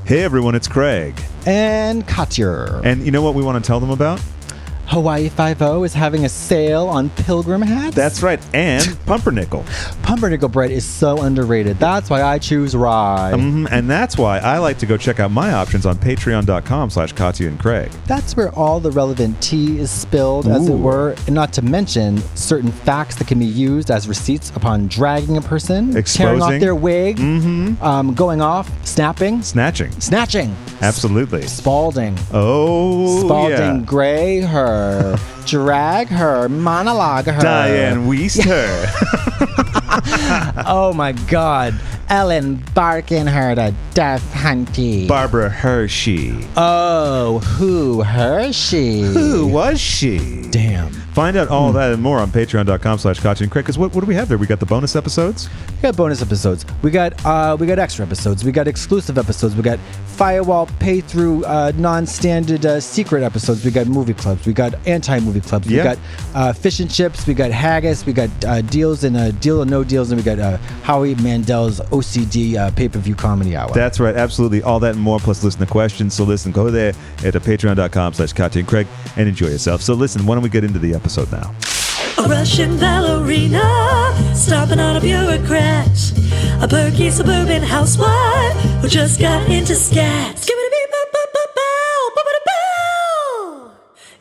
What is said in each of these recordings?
Hey everyone, it's Craig. And Katya. And you know what we want to tell them about? Hawaii Five-0 is having a sale on pilgrim hats. That's right, and pumpernickel. Pumpernickel bread is so underrated. That's why I choose rye. And that's why I like to go check out my options on patreon.com/Katya and Craig. That's where all the relevant tea is spilled, as it were, and not to mention certain facts that can be used as receipts upon dragging a person, tearing off their wig, going off, snapping. Snatching. Absolutely. Spalding. Oh, Spalding, gray her. Drag her, monologue her. Diane Weist her. Oh my God. Ellen Barkin her to death, hunty. Barbara Hershey. Oh, who Hershey? Who was she? Damn. Find out all that and more on patreon.com/Katya and Craig. Because what do we have there? We got the bonus episodes? We got bonus episodes. We got extra episodes. We got exclusive episodes. We got firewall pay-through non-standard secret episodes. We got movie clubs. We got anti-movie clubs. We got fish and chips. We got haggis. We got deals and deal or no deals. And we got Howie Mandel's OCD pay-per-view comedy hour. That's right. Absolutely. All that and more, plus listen to questions. So listen, go there at patreon.com/Katya and Craig and enjoy yourself. So listen, why don't we get into the episode now? A Russian ballerina, stomping on a bureaucrat, a perky suburban housewife who just got into scat.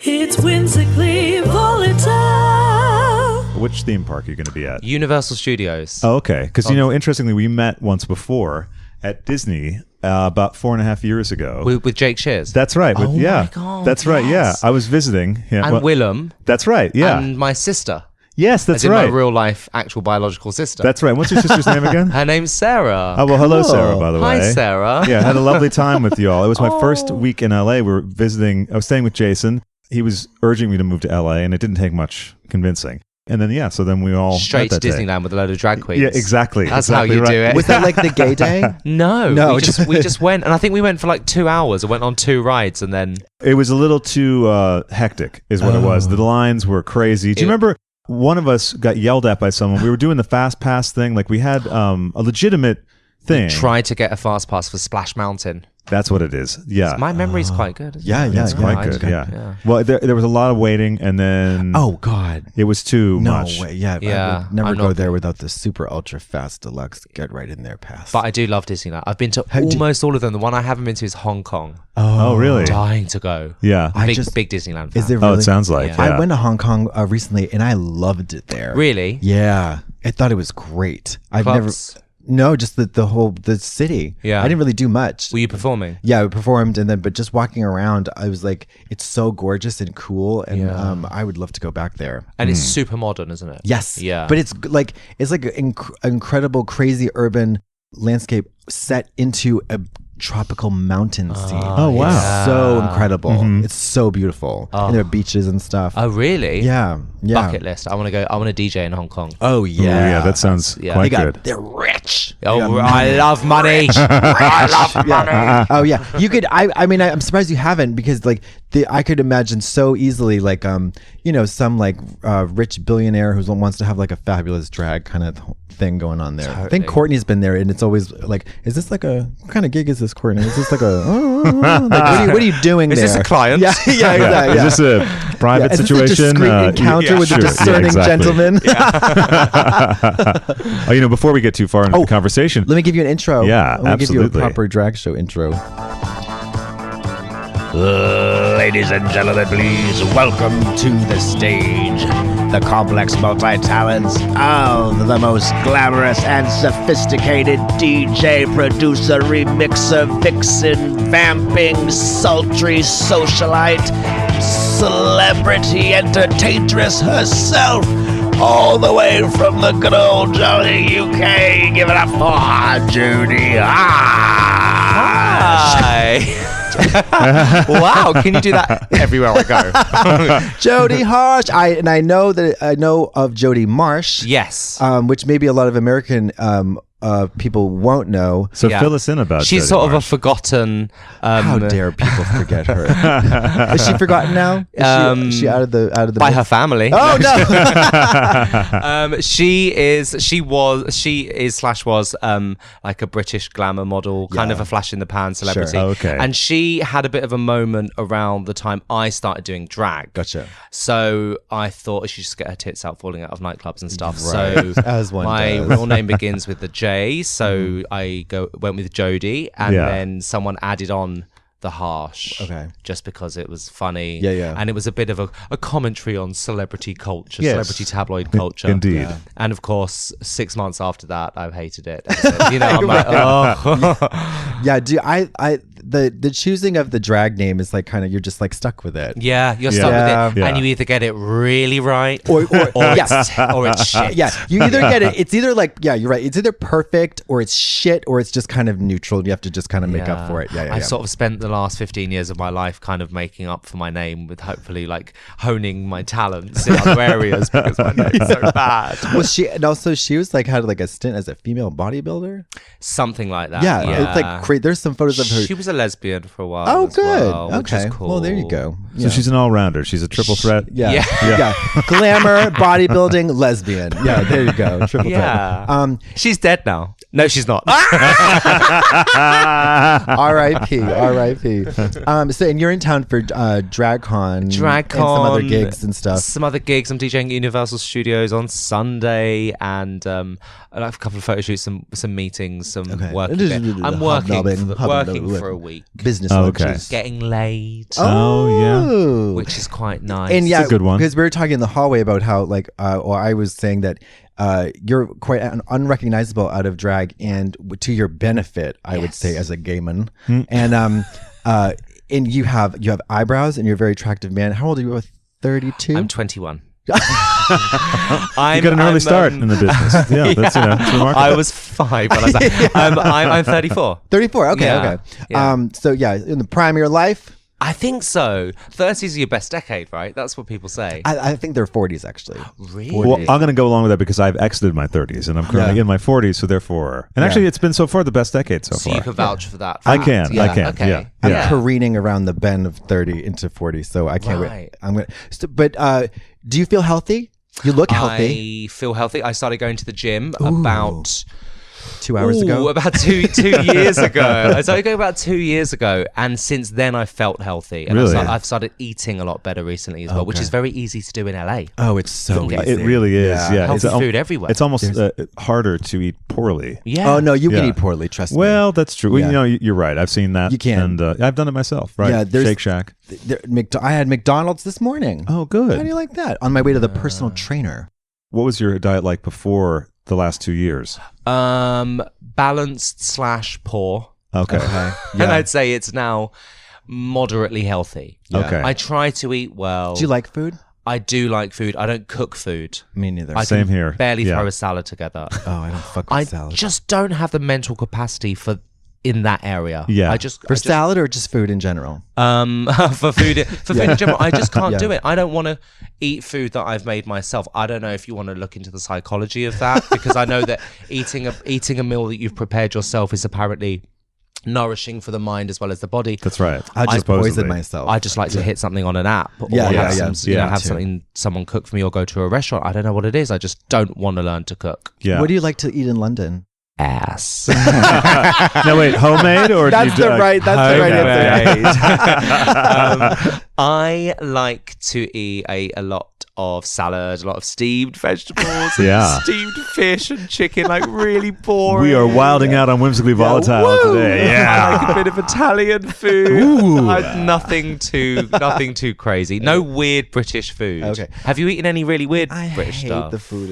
It's whimsically volatile. Which theme park are you going to be at? Universal Studios. Oh, okay. Because, interestingly, we met once before at Disney about 4.5 years ago. With Jake Shears. That's right. Oh my God, that's right. yes. Yeah. I was visiting. Yeah, and Willem. That's right. Yeah. And my sister. Yes, that's as in right. my real life, actual biological sister. That's right. What's your sister's name again? Her name's Sarah. Oh, well, hello, Sarah, by the way. Hi, Sarah. Yeah, I had a lovely time with y'all. It was my first week in LA. We were visiting. I was staying with Jason. He was urging me to move to LA, and it didn't take much convincing. And then, so then we all straight to Disneyland with a load of drag queens. Yeah, exactly. That's exactly how you do it. Was that like the gay day? No. We just went, and I think we went for like 2 hours. I went on 2 rides, and then it was a little too hectic, is what it was. The lines were crazy. Do you remember? One of us got yelled at by someone. We were doing the fast pass thing. Like we had a legitimate thing. Tried to get a fast pass for Splash Mountain. That's what it is. Yeah. My memory's quite good. It's quite good. Yeah. Well, there was a lot of waiting, and then oh God, it was too much. No way. Yeah. I would never go there without the super ultra fast deluxe get right in there pass. But I do love Disneyland. I've been to almost all of them. The one I haven't been to is Hong Kong. Oh, really? Dying to go. Yeah. Big Disneyland fan. Is there really? Oh, it sounds like. I went to Hong Kong recently, and I loved it there. Really? Yeah. I thought it was great. Clubs? No, just the city. Yeah. I didn't really do much. Were you performing? Yeah, I performed, but just walking around, I was like, it's so gorgeous and cool, and I would love to go back there. And it's super modern, isn't it? Yes. Yeah. But it's like an incredible, crazy urban landscape set into a tropical mountain scene. Oh, wow. It's so incredible. It's so beautiful. And there are beaches and stuff. Oh, really? Yeah. Bucket list. I want to go. I want to DJ in Hong Kong. Oh, yeah. Ooh, yeah, that sounds quite good. They're rich. Oh, I love money. I love money. Oh, yeah. You could, I mean, I'm surprised you haven't, because like I could imagine so easily like, some like rich billionaire who wants to have like a fabulous drag kind of thing going on there. Totally. I think Courtney's been there, and it's always like, is this like what kind of gig is this, Courtney? Is this like like, what are you doing there? Is this a client? Yeah, exactly. Yeah. Is this a private situation? Is this a discreet encounter with a discerning gentleman? Before we get too far into the conversation, let me give you an intro. Yeah, let me give you a proper drag show intro. Ladies and gentlemen, please welcome to the stage the complex multi-talents of the most glamorous and sophisticated DJ, producer, remixer, vixen, vamping, sultry socialite, celebrity entertaintress herself, all the way from the good old jolly UK. Give it up for Jody Harsh. Hi. Wow, can you do that everywhere I go? Jodie Harsh. I know of Jody Marsh. Yes. Which maybe a lot of American people won't know. So Yeah. fill us in about She's Jodie sort of a Harsh. forgotten. How dare people forget her? Is she forgotten now? Is she out of the by mix? her family. Oh no! She was like a British glamour model, kind of a flash in the pan celebrity. Sure. Okay. And she had a bit of a moment around the time I started doing drag. Gotcha. So I thought she should just get her tits out falling out of nightclubs and stuff. Right. So As one my does. real name begins with the J. So I went with Jody, and Yeah. then someone added on the Harsh. Okay. Just because it was funny. Yeah, yeah. And it was a bit of a commentary on celebrity culture, Yes. celebrity tabloid culture. Indeed. Yeah. And of course, 6 months after that, I've hated it. And so, I'm like, oh. Yeah, the choosing of the drag name is like kind of, you're just like stuck with it. Yeah, you're stuck Yeah. with it. Yeah. And you either get it really right Or it's, or it's shit. Yeah, you either get it. It's either like, yeah, you're right. It's either perfect or it's shit or it's just kind of neutral. You have to just kind of make up for it. Yeah. I've sort of spent the last 15 years of my life kind of making up for my name with hopefully like honing my talents in other areas because my name's so bad. Well, and also she was like had like a stint as a female bodybuilder. Something like that. Yeah, Yeah. it's like great. There's some photos of her. She was a lesbian for a while. Oh, as good. well, which Okay. is cool. Well, there you go. So she's an all-rounder. She's a triple threat. Yeah. Yeah. Glamour, bodybuilding, lesbian. Yeah, there you go. Triple Yeah. threat. She's dead now. No, she's not. R.I.P. R.I.P. So, and you're in town for DragCon, and some other gigs and stuff. Some other gigs. I'm DJing at Universal Studios on Sunday, and I have a couple of photo shoots, some meetings, some work. I'm working for a week, Business. Okay. lunches. getting laid, Oh, which is quite nice. And yeah, a good one. because we were talking in the hallway about how like, or I was saying that you're quite unrecognizable out of drag, and to your benefit, I would say, as a gay man. And you have eyebrows, and you're a very attractive man. How old are you? 32. I'm 21. You got an early start in the business. Yeah, that's remarkable. I was 5 when I was like, I'm 34. 34. Okay. Yeah. Okay. Yeah. So yeah, in the prime of your life. I think so. 30s are your best decade, right? That's what people say. I think they're 40s actually. Really? Well, I'm going to go along with that because I've exited my 30s and I'm currently in my 40s, so therefore, and actually, it's been so far the best decade so So far. you can vouch for that. I fact. can. Okay. Yeah. I'm Yeah. careening around the bend of 30 into 40, so I can't wait. Right. I'm gonna. But do you feel healthy? You look healthy. I feel healthy. I started going to the gym about 2 hours ago. About two years ago. I started going about 2 years ago, and since then I felt healthy. And Really? I've started eating a lot better recently as well, which is very easy to do in LA. Oh, it's so Yeah. easy. It really is. Yeah. Healthy It's food everywhere. It's almost harder to eat poorly. Yeah. Oh no, you can Yeah. eat poorly. Trust me. Well, that's true. Yeah. Well, you're right. I've seen that. You can. And I've done it myself. Right. Yeah, there's- Shake Shack. I had McDonald's this morning. Oh, good. How do you like that? On my way to the personal trainer. What was your diet like before the last 2 years? Balanced / poor. Okay. And I'd say it's now moderately healthy. Okay. I try to eat well. Do you like food? I do like food. I don't cook food. Me neither. I Same can here. barely Yeah. throw a salad together. Oh, I don't fuck with I salad. just don't have the mental capacity for in that area. Yeah. For salad or just food in general? for food in general, I just can't Yeah. do it. I don't want to eat food that I've made myself. I don't know if you want to look into the psychology of that, because I know that eating a meal that you've prepared yourself is apparently nourishing for the mind as well as the body. That's right. I just Supposedly. poisoned myself. I just like to hit something on an app, or Yeah, have yeah, some, yeah. have too. something someone cook for me, or go to a restaurant. I don't know what it is. I just don't want to learn to cook. Yeah. What do you like to eat in London? Ass. No, wait. Homemade or That's do you, the right answer. I like to eat a lot of salad, a lot of steamed vegetables, Yeah. and steamed fish and chicken, like really boring. We are wilding out on whimsically volatile woo! today. I Yeah. like a bit of Italian food. Ooh. Nothing too crazy. No weird British food. Okay. Have you eaten any really weird I British hate stuff? the food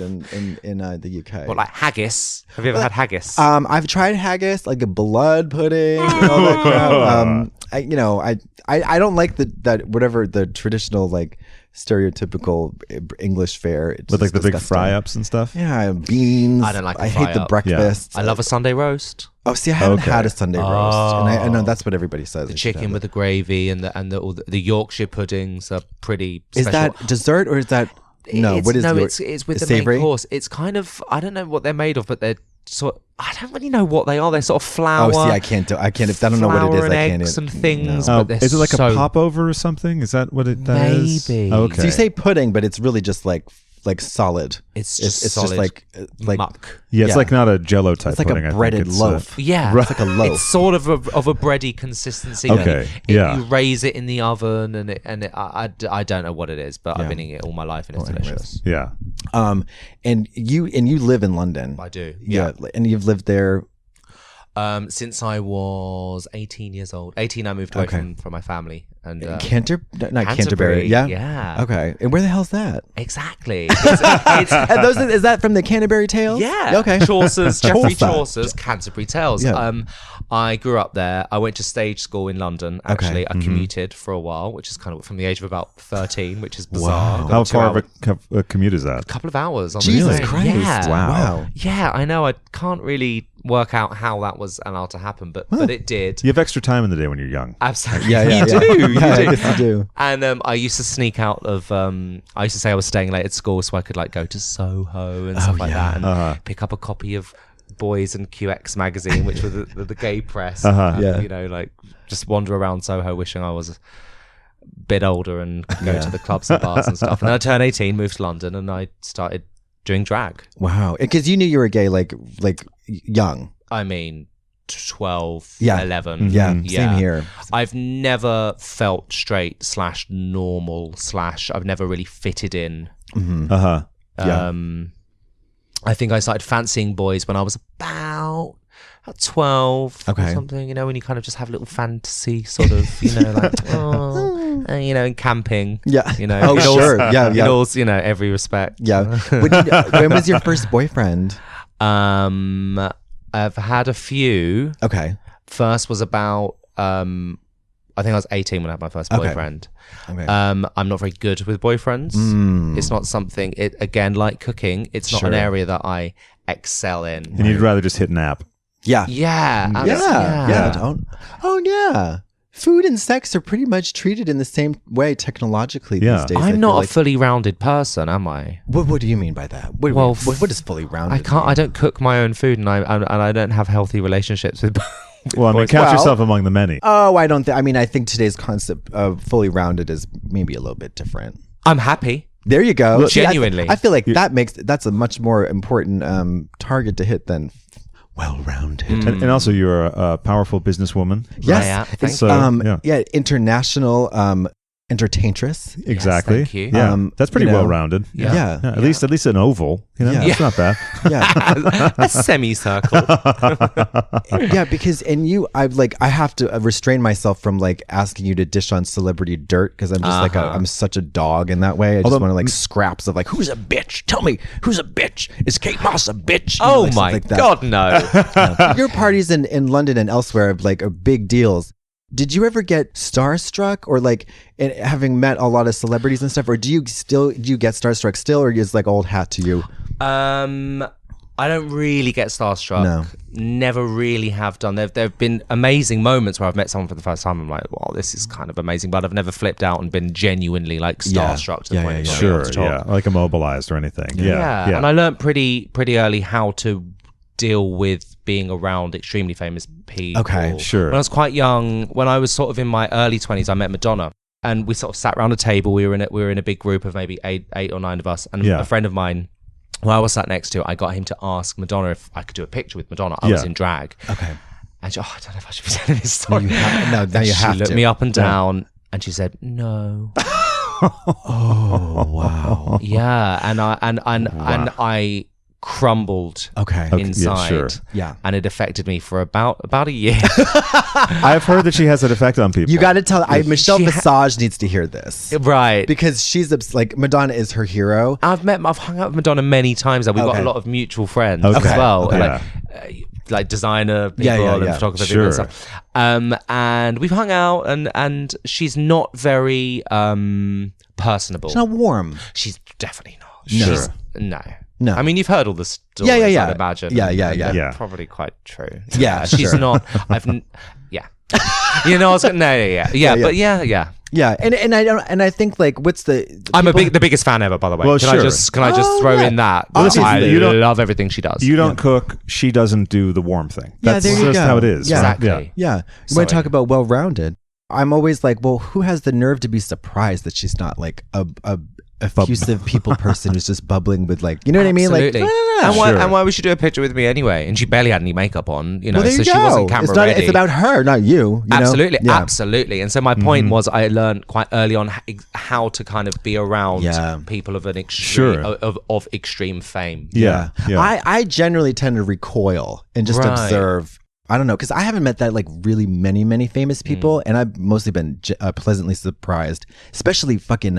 in the UK. What, like haggis? Have you ever had haggis? I've tried haggis, like a blood pudding and all that crap. I don't like that whatever the traditional like stereotypical English fare. It's With like just the big disgusting. fry ups and stuff. Yeah, beans. I don't like a I hate the fry-up. breakfast. I love a Sunday roast. Oh, see, I haven't Okay. had a Sunday roast, and I know that's what everybody says. The chicken with the gravy and the Yorkshire puddings are pretty Is special. that dessert or is that no? What is no? your- It's with the savory? main course. It's kind of, I don't know what they're made of, but they're I don't really know what they are. They're sort of flour. Oh, see, I can't. If I don't know what it is, I can't. Eggs and things. Oh, But is it like a popover or something? Is that what that is? Maybe. Okay. So you say pudding, but it's really just like solid. It's just just like muck. Yeah, it's like not a Jello type It's like pudding. a breaded loaf. Yeah, It's like a loaf. It's sort of a bready consistency. Okay, You raise it in the oven, and I don't know what it is, but I've been eating it all my life, and it's delicious. Yeah. And you live in London. I do. Yeah, and you've lived there. Since I was 18 years old. 18, I moved away from my family. And Not Canterbury. Yeah. Yeah. Okay. And where the hell's that? Exactly. Is that from the Canterbury Tales? Yeah. Okay. Geoffrey Chaucer's Canterbury Tales. Yeah. I grew up there. I went to stage school in London, actually. Okay. I commuted for a while, which is kind of from the age of about 13, which is bizarre. Wow. How far of a commute is that? A couple of hours on Jesus the train. Christ. Yeah. Wow. Yeah, I know. I can't really work out how that was allowed to happen, but it did. You have extra time in the day when you're young. Absolutely. Yeah. You do. Yeah, I guess you do. And I used to sneak out of. I used to say I was staying late at school so I could like go to Soho and stuff like that, and pick up a copy of Boys and QX magazine, which was the gay press. And, Yeah. you know, like just wander around Soho, wishing I was a bit older and could go to the clubs and bars and stuff. And then I turned 18, moved to London, and I started doing drag. Wow. Because you knew you were gay like young. I mean, 12, Yeah. 11. Yeah. Same here. I've never felt straight / normal / I've never really fitted in. Yeah. I think I started fancying boys when I was about 12 or something, you know, when you kind of just have a little fantasy sort of, you know, like, you know, in camping. Yeah. You know. Oh, sure. Yeah. In all, you know, every respect. Yeah. When was your first boyfriend? I've had a few. Okay. First was about, I think I was 18 when I had my first boyfriend. Okay. I'm not very good with boyfriends. It's not something, again, like cooking, it's not an area that I excel in. And you'd rather just hit an app. Yeah. Yeah. Yeah. Oh, yeah. Food and sex are pretty much treated in the same way technologically these days. I'm not a fully rounded person, am I? What do you mean by that? What is fully rounded? I don't cook my own food, and I don't have healthy relationships with. Well, I mean, count yourself among the many. Oh, I don't think. I mean, I think today's concept of fully rounded is maybe a little bit different. I'm happy. There you go. Genuinely, I feel like that's a much more important target to hit than well-rounded. And also, you're a powerful businesswoman. Yes. Thank you. International entertaintress. Exactly. Thank you. Yeah, that's pretty well-rounded. Yeah. At least an oval. You know, that's not bad. Yeah. A semicircle. Yeah, because I have to restrain myself from like asking you to dish on celebrity dirt because I'm just I'm such a dog in that way. I just want to like scraps of like, who's a bitch? Tell me, who's a bitch? Is Kate Moss a bitch? Oh my God, no. Your parties in London and elsewhere are big deals. Did you ever get starstruck or like having met a lot of celebrities and stuff, or do you get starstruck still, or is like old hat to you? I don't really get starstruck. No. Never really have done. There have been amazing moments where I've met someone for the first time. I'm like, wow, this is kind of amazing, but I've never flipped out and been genuinely like starstruck to the point of Sure, like immobilized or anything. Yeah. And I learned pretty early how to deal with being around extremely famous people. Okay, sure. When I was quite young, when I was sort of in my early 20s, I met Madonna, and we sort of sat around a table. We were in a big group of maybe eight or nine of us, and a friend of mine who I was sat next to, I got him to ask Madonna if I could do a picture with Madonna. I was in drag. Okay. And she, I don't know if I should be telling this story. She looked me up and down, and she said, no. Oh wow. Yeah, and I crumbled inside. Yeah. And it affected me for about a year. I've heard that she has that effect on people. You got to tell Michelle Visage needs to hear this. Right. Because she's like, Madonna is her hero. I've hung out with Madonna many times. We've got a lot of mutual friends as well. Like designer people and photographer people and stuff. And we've hung out and she's not very personable. She's not warm. She's definitely not. Sure. No. I mean, you've heard all the stories, I'd imagine. Yeah. Probably quite true. Yeah, she's sure. not. You know, I was going to, but yeah. Yeah, and I think like what's the I'm the biggest fan ever, by the way. Well, can sure. I just throw in that? Listen, I you don't- love everything she does. You don't cook. She doesn't do the warm thing. Yeah, That's there you just go. how it is. Yeah. Exactly. Yeah. You Sorry. want to talk about well-rounded. I'm always like, well, who has the nerve to be surprised that she's not like a effusive people person who's just bubbling with like, you know what I mean? Like, Absolutely. And why would she do a picture with me anyway? And she barely had any makeup on, you know, well, there so you she go. wasn't camera ready. It's about her, not you. You Absolutely, know? Yeah. absolutely. And so my point was, I learned quite early on how to kind of be around Yeah. people of an extreme Sure. of extreme fame. Yeah. I generally tend to recoil and just Right. observe. I don't know, because I haven't met that like really many famous people, and I've mostly been pleasantly surprised. Especially fucking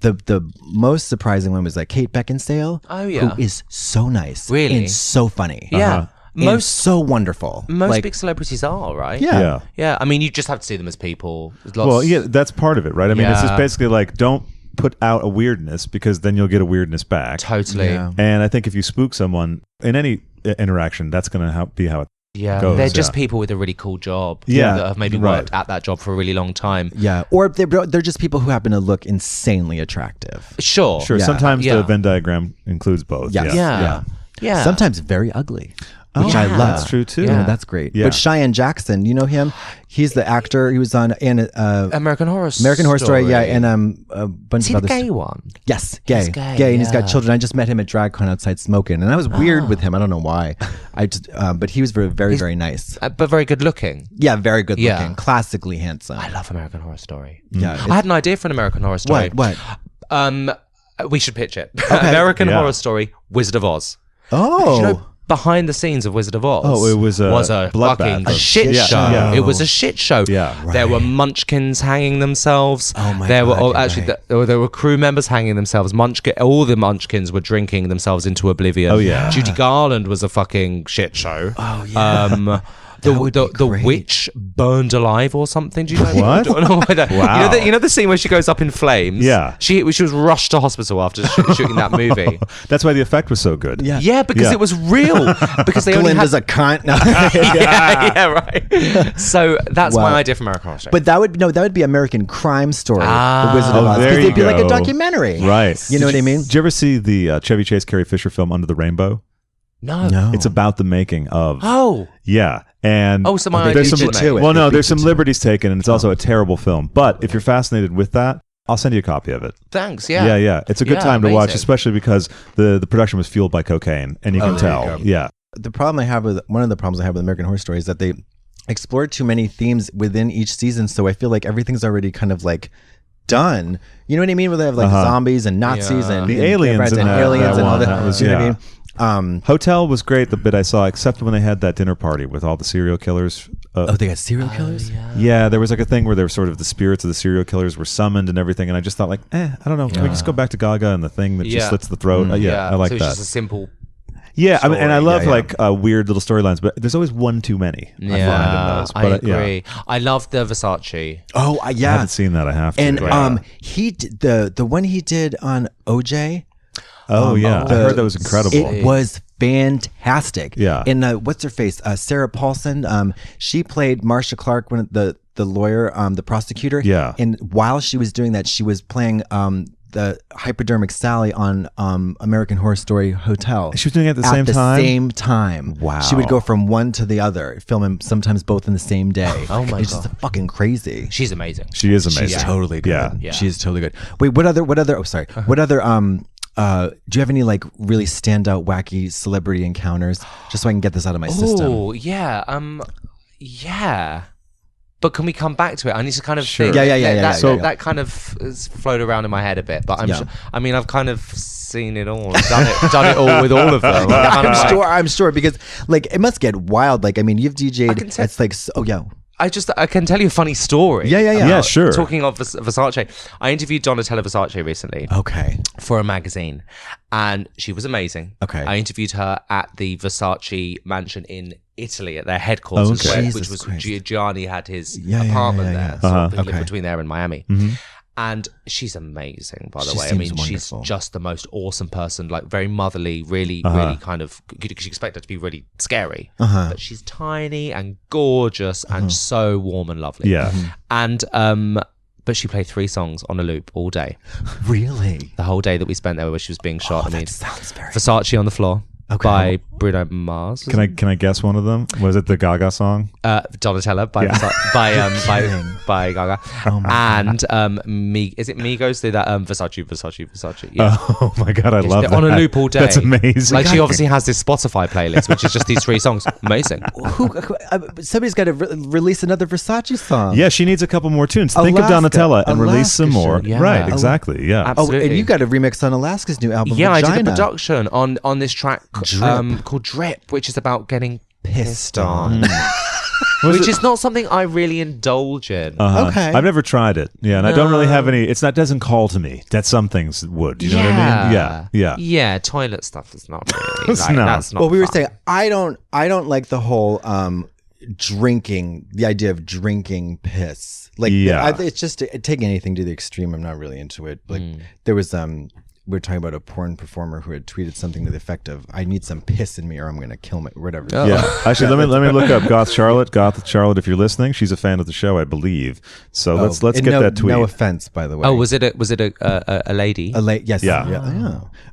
the most surprising one was like Kate Beckinsale. Oh, yeah. who is so nice, Really? and so funny. Yeah. And so wonderful. Most Like, big celebrities are, right? Yeah. Yeah. Yeah, I mean, you just have to see them as people. There's lots- Well, yeah, that's part of it, right? I mean, it's just Yeah. basically like, don't put out a weirdness because then you'll get a weirdness back. Totally. Yeah. And I think if you spook someone in any interaction, that's going to be how it Yeah, goes, they're just yeah. people with a really cool job. Yeah, that have maybe right. worked at that job for a really long time. Yeah, or they're just people who happen to look insanely attractive. Sure. Sure. Yeah. Sometimes Yeah. the Venn diagram includes both. Yes. Yeah. Yeah. Sometimes very ugly, which I Yeah. love. That's true too. Yeah, that's great. Yeah. But Cheyenne Jackson, you know him? He's the actor. He was on American Horror American Horror Story, yeah, and a bunch Is he of the other. gay one? Yes, gay, He's gay, and he's got yeah. children. I just met him at DragCon outside smoking, and I was weird with him. I don't know why. I just, but he was very nice. But very good looking. Yeah, very good Yeah. looking, classically handsome. I love American Horror Story. Yeah, I had an idea for an American Horror Story. What? We should pitch it. American Yeah. Horror Story, Wizard of Oz. Oh, You know, behind the scenes of Wizard of Oz. Oh, it was a bloodbath fucking of- shit Yeah, show. yeah. It was a shit show. Yeah. There were munchkins hanging themselves. Oh my there God, were you're actually right. there were crew members hanging themselves. All the munchkins were drinking themselves into oblivion. Oh, yeah. Judy Garland was a fucking shit show. Oh, yeah. That would be The great. witch burned alive or something. Do you know? What? I don't know why that- Wow. You know the scene where she goes up in flames. Yeah. She was rushed to hospital after shooting that movie. That's why the effect was so good. Yeah. Yeah, because Yeah. it was real. Because they only Glinda's had a cunt. No. yeah, right. So that's Wow. my idea for American Horror Story. But that would be American Crime Story, Ah. The Wizard of Oh, Oz, there because you it'd be like a go. documentary, Right. You know what I mean? Did you ever see the Chevy Chase Carrie Fisher film Under the Rainbow? no. It's about the making of. Oh. Yeah. And Oh, so my there's idea some, did it. well, no, They there's some beat you to liberties taken, and it's also a terrible film. But if you're fascinated with that, I'll send you a copy of it. Thanks. Yeah. Yeah. It's a good Yeah, time to watch, amazing. especially because the production was fueled by cocaine, and you can there you tell. go. Yeah. The problem I have with one of the problems I have with American Horror Story is that they explored too many themes within each season, so I feel like everything's already kind of like done. You know what I mean? Where they have like zombies and Nazis Yeah. and The and aliens in and that- aliens that and all one, that. that was- You know what I yeah. mean? Hotel was great, the bit I saw, except when they had that dinner party with all the serial killers. Oh, they got serial killers? Yeah, there was like a thing where there were sort of the spirits of the serial killers were summoned and everything, and I just thought like, I don't know, can we just go back to Gaga and the thing that just Yeah. slits the throat? I like so it's that. just a simple. Yeah, I mean, and I story. love Yeah, like weird little storylines, but there's always one too many. I find in those. I But, agree. I love the Versace. Oh, I yeah. haven't seen that. I have to. And he did, the one he did on OJ. oh yeah, I heard that was incredible. It was fantastic. Yeah. And what's her face? Sarah Paulson. She played Marcia Clark, one of the lawyer, the prosecutor. Yeah. And while she was doing that, she was playing the hypodermic Sally on American Horror Story Hotel. She was doing it at the same time? Same time. Wow. She would go from one to the other, filming sometimes both in the same day. Oh my It's God. just fucking crazy. She's amazing. She is amazing. She's totally good. Yeah. Yeah. She is totally good. Wait, what other? Oh, sorry. What other? Do you have any like really standout wacky celebrity encounters? Just so I can get this out of my system. Oh yeah. Yeah. But can we come back to it? I need to kind of think. Yeah, yeah, yeah, yeah, That, yeah, yeah. that kind of has flowed around in my head a bit. But I'm Yeah. sure, I mean, I've kind of seen it all, done it all with all of them. I'm kind of like- I'm sure because like it must get wild. Like I mean, you've DJ'd. can tell- It's like oh yeah. I can tell you a funny story. Yeah. Yeah, sure. Talking of Versace, I interviewed Donatella Versace recently Okay. for a magazine, and she was amazing. Okay. I interviewed her at the Versace mansion in Italy at their headquarters, Okay. which Jesus was Christ. Gianni had his Yeah, yeah, apartment yeah, yeah, there. yeah. So he lived Okay. between there and Miami. And she's amazing, by the She way. I seems mean, wonderful. she's just the most awesome person, like very motherly, really kind of, because you expect her to be really scary. But she's tiny and gorgeous and so warm and lovely. Yeah. And But she played 3 songs on a loop all day. Really? The whole day that we spent there where she was being shot. That sounds very... Versace on the Floor by Bruno Mars. Can I guess one of them? Was it the Gaga song? Donatella by by Gaga. And is it Migos do that Versace? Yeah. Oh my god, I love that. On a loop all day. That's amazing. Like she obviously has this Spotify playlist which is just these 3 songs. Amazing. Somebody's got to release another Versace song. Yeah, she needs a couple more tunes. Think of Donatella and release some more. Yeah. Right, exactly. Yeah. Absolutely. And you got a remix on Alaska's new album. Yeah, Vagina. I did the production on this track Drip. called Drip, which is about getting Pissed on. Which is not something I really indulge in. Okay. I've never tried it. Yeah, and I don't really have any. It doesn't call to me. That some things would. You know what I mean? Yeah. Yeah, toilet stuff is not really. It's not. That's not Well, we were fun. saying I don't like the whole drinking, the idea of drinking piss. Like, it's just taking anything to the extreme. I'm not really into it. Like, there was we were talking about a porn performer who had tweeted something to the effect of, "I need some piss in me, or I'm going to kill my whatever." Oh. Yeah, actually, let me look up Goth Charlotte. Goth Charlotte, if you're listening, she's a fan of the show, I believe. So let's get that tweet. No offense, by the way. Oh, was it a lady? Yes. Yeah.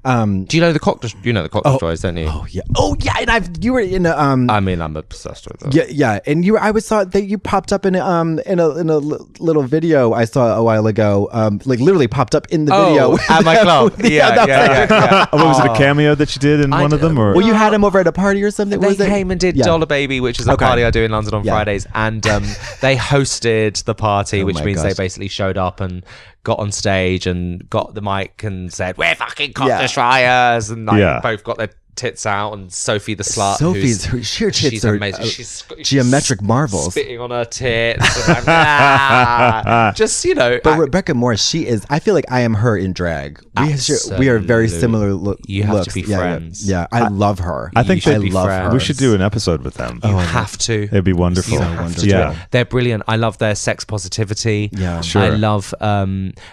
Do you know the cocktail? You know the cocktail stories, don't you? Oh yeah. And you were in a I mean, I'm obsessed with it. Yeah. And I saw that you popped up in a little video I saw a while ago. Like literally popped up in the video at my club. Yeah. What was it, a cameo that you did in one of them? Or Well, you had him over at a party or something. They Was it? came and did Yeah. Dollar Baby, which is a party I do in London on Fridays, and they hosted the party, which my means gosh. they basically showed up and got on stage and got the mic and said, "We're fucking cock destroyers," and both got their tits out, and Sophie the slut. Her sheer tits she's are amazing. She's geometric marvels. spitting on her tits. And like, just But Rebecca Morris, she is. I feel like I am her in drag. We are very similar. You have looks. to be friends. Yeah, I love her. I think should I be love friends. her. we should do an episode with them. You have to. It'd be wonderful. You have to do Yeah. it. They're brilliant. I love their sex positivity. Yeah. Sure. I love.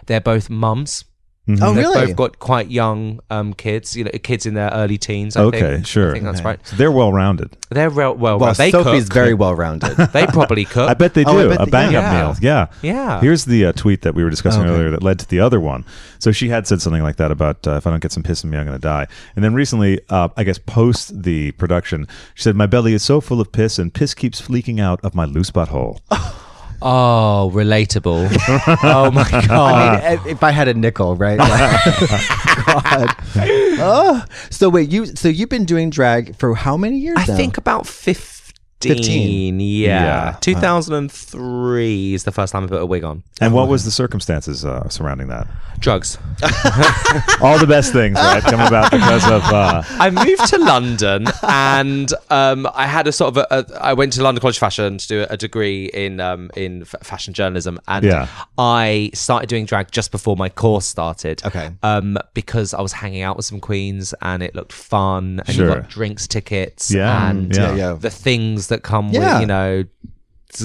They're both mums. Oh, They've really? both got quite young kids. Kids in their early teens. I Okay, think. sure. I think that's right. So they're well rounded. They're well. They Sophie's cook. very well rounded. They probably cook. I bet they do. I bet A bang up yeah. meal. Yeah. Yeah. Here's the tweet that we were discussing earlier that led to the other one. So she had said something like that about if I don't get some piss in me, I'm going to die. And then recently, I guess post the production, she said, "My belly is so full of piss and piss keeps leaking out of my loose butthole." Oh, relatable. Oh my god. I mean, if I had a nickel, right? God. Oh. So wait, you've been doing drag for how many years I now? think about 15. Yeah. 2003 is the first time I put a wig on. And what was the circumstances surrounding that? Drugs. All the best things, right, come about because of... I moved to London and I had a sort of I went to London College of Fashion to do a degree in fashion journalism, and I started doing drag just before my course started. Okay. Because I was hanging out with some queens and it looked fun, and Sure. you got drinks tickets Yeah. and Yeah. the things that come Yeah. with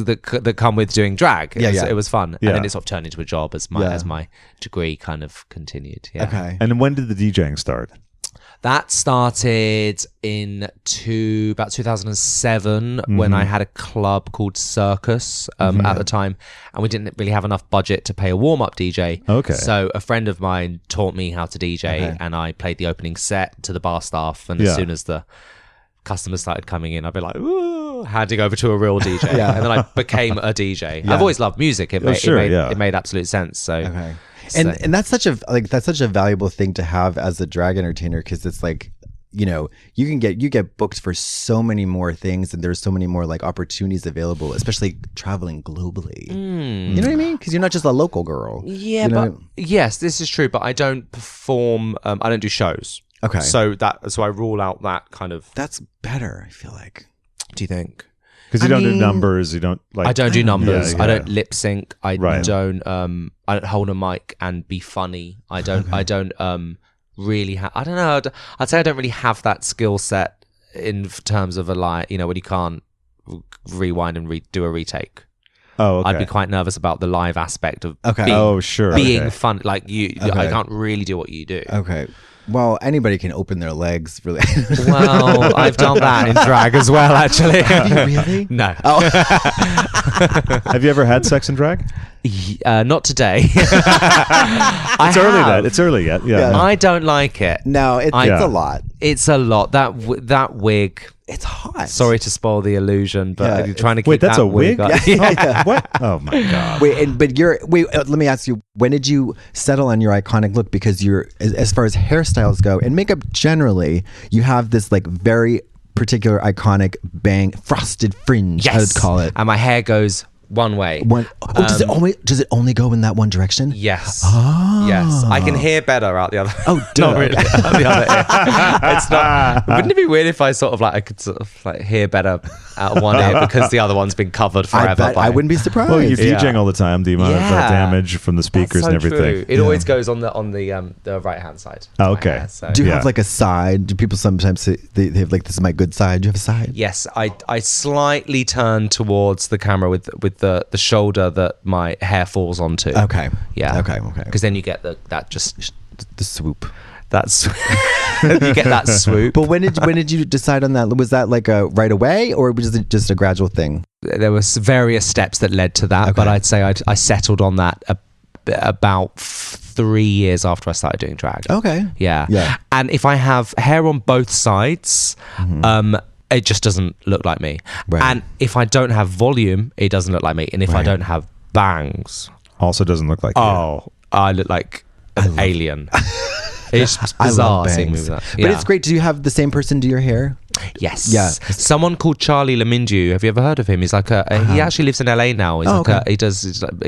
that come with doing drag. It was fun. Yeah. And then it sort of turned into a job as my degree kind of continued. Yeah. Okay. And when did the DJing start? That started in about 2007 when I had a club called Circus at the time, and we didn't really have enough budget to pay a warm-up DJ. Okay. So a friend of mine taught me how to DJ, and I played the opening set to the bar staff, and as soon as the customers started coming in, I'd be like, ooh, handing over to a real DJ. And then I became a DJ. I've always loved music. It made absolute sense. So Okay. And that's such a valuable thing to have as a drag entertainer, because it's like, you get booked for so many more things, and there's so many more like opportunities available, especially traveling globally. You know what I mean? Because you're not just a local girl. Yeah, but yes, this is true. But I don't perform. I don't do shows. Okay. So I rule out that kind of. That's better, I feel like. Do you think? Because you don't do numbers, you don't like... I don't do numbers. Yeah. I don't lip sync. I Right. don't. I don't hold a mic and be funny. I don't. I don't really have. I don't know. I'd say I don't really have that skill set in terms of a when you can't rewind and do a retake. Oh, okay. I'd be quite nervous about the live aspect of Okay. being, Oh, sure. being Okay. fun. Like you, I can't really do what you do. Okay. Well, anybody can open their legs, really. Well, I've done that in drag as well, actually. Have you really? No. Oh, Have you ever had sex in drag? Not today. It's early then. It's early yet. Yeah. Yeah. I don't like it. no, it's Yeah. a lot. It's a lot. That wig. It's hot. Sorry to spoil the illusion, but Yeah, you're trying to keep Wait, that's that a wig? up. Yeah. What? Oh my god. Let me ask you, when did you settle on your iconic look? Because you're, as far as hairstyles go and makeup generally, you have this like very particular iconic bang frosted fringe, Yes. I would call it. And my hair goes one way. Does it only go in that one direction? Yes. Oh. Yes. I can hear better out the other. Oh, duh. Not really. Out the other ear. It's not. Wouldn't it be weird if I sort of like I could sort of like hear better out of one ear because the other one's been covered forever? I wouldn't be surprised. Well, you're Yeah. DJing all the time. The amount of Yeah. damage from the speakers That's so and everything. True. It always goes on the right hand side. Oh, of my okay. hair, so. Do you Yeah. have like a side? Do people sometimes say they have like, this is my good side? Do you have a side? Yes, I slightly turn towards the camera with the shoulder that my hair falls onto. Okay. Yeah. Okay. Because then you get the swoop. that's you get that swoop. But when did you decide on that? Was that like a right away, or was it just a gradual thing? There was various steps that led to that, Okay. but I'd say I settled on that about 3 years after I started doing drag. Okay. Yeah. Yeah. And if I have hair on both sides, it just doesn't look like me. Right. And if I don't have volume, it doesn't look like me. And if I Right. don't have bangs, Also doesn't look like you. oh, I look like an alien. It's just I bizarre love seeing me bangs. with that. But Yeah. it's great. Do you have the same person do your hair? Yes. Yeah. Someone called Charlie Lamindu. Have you ever heard of him? He's like he actually lives in LA now. He's Oh, like okay.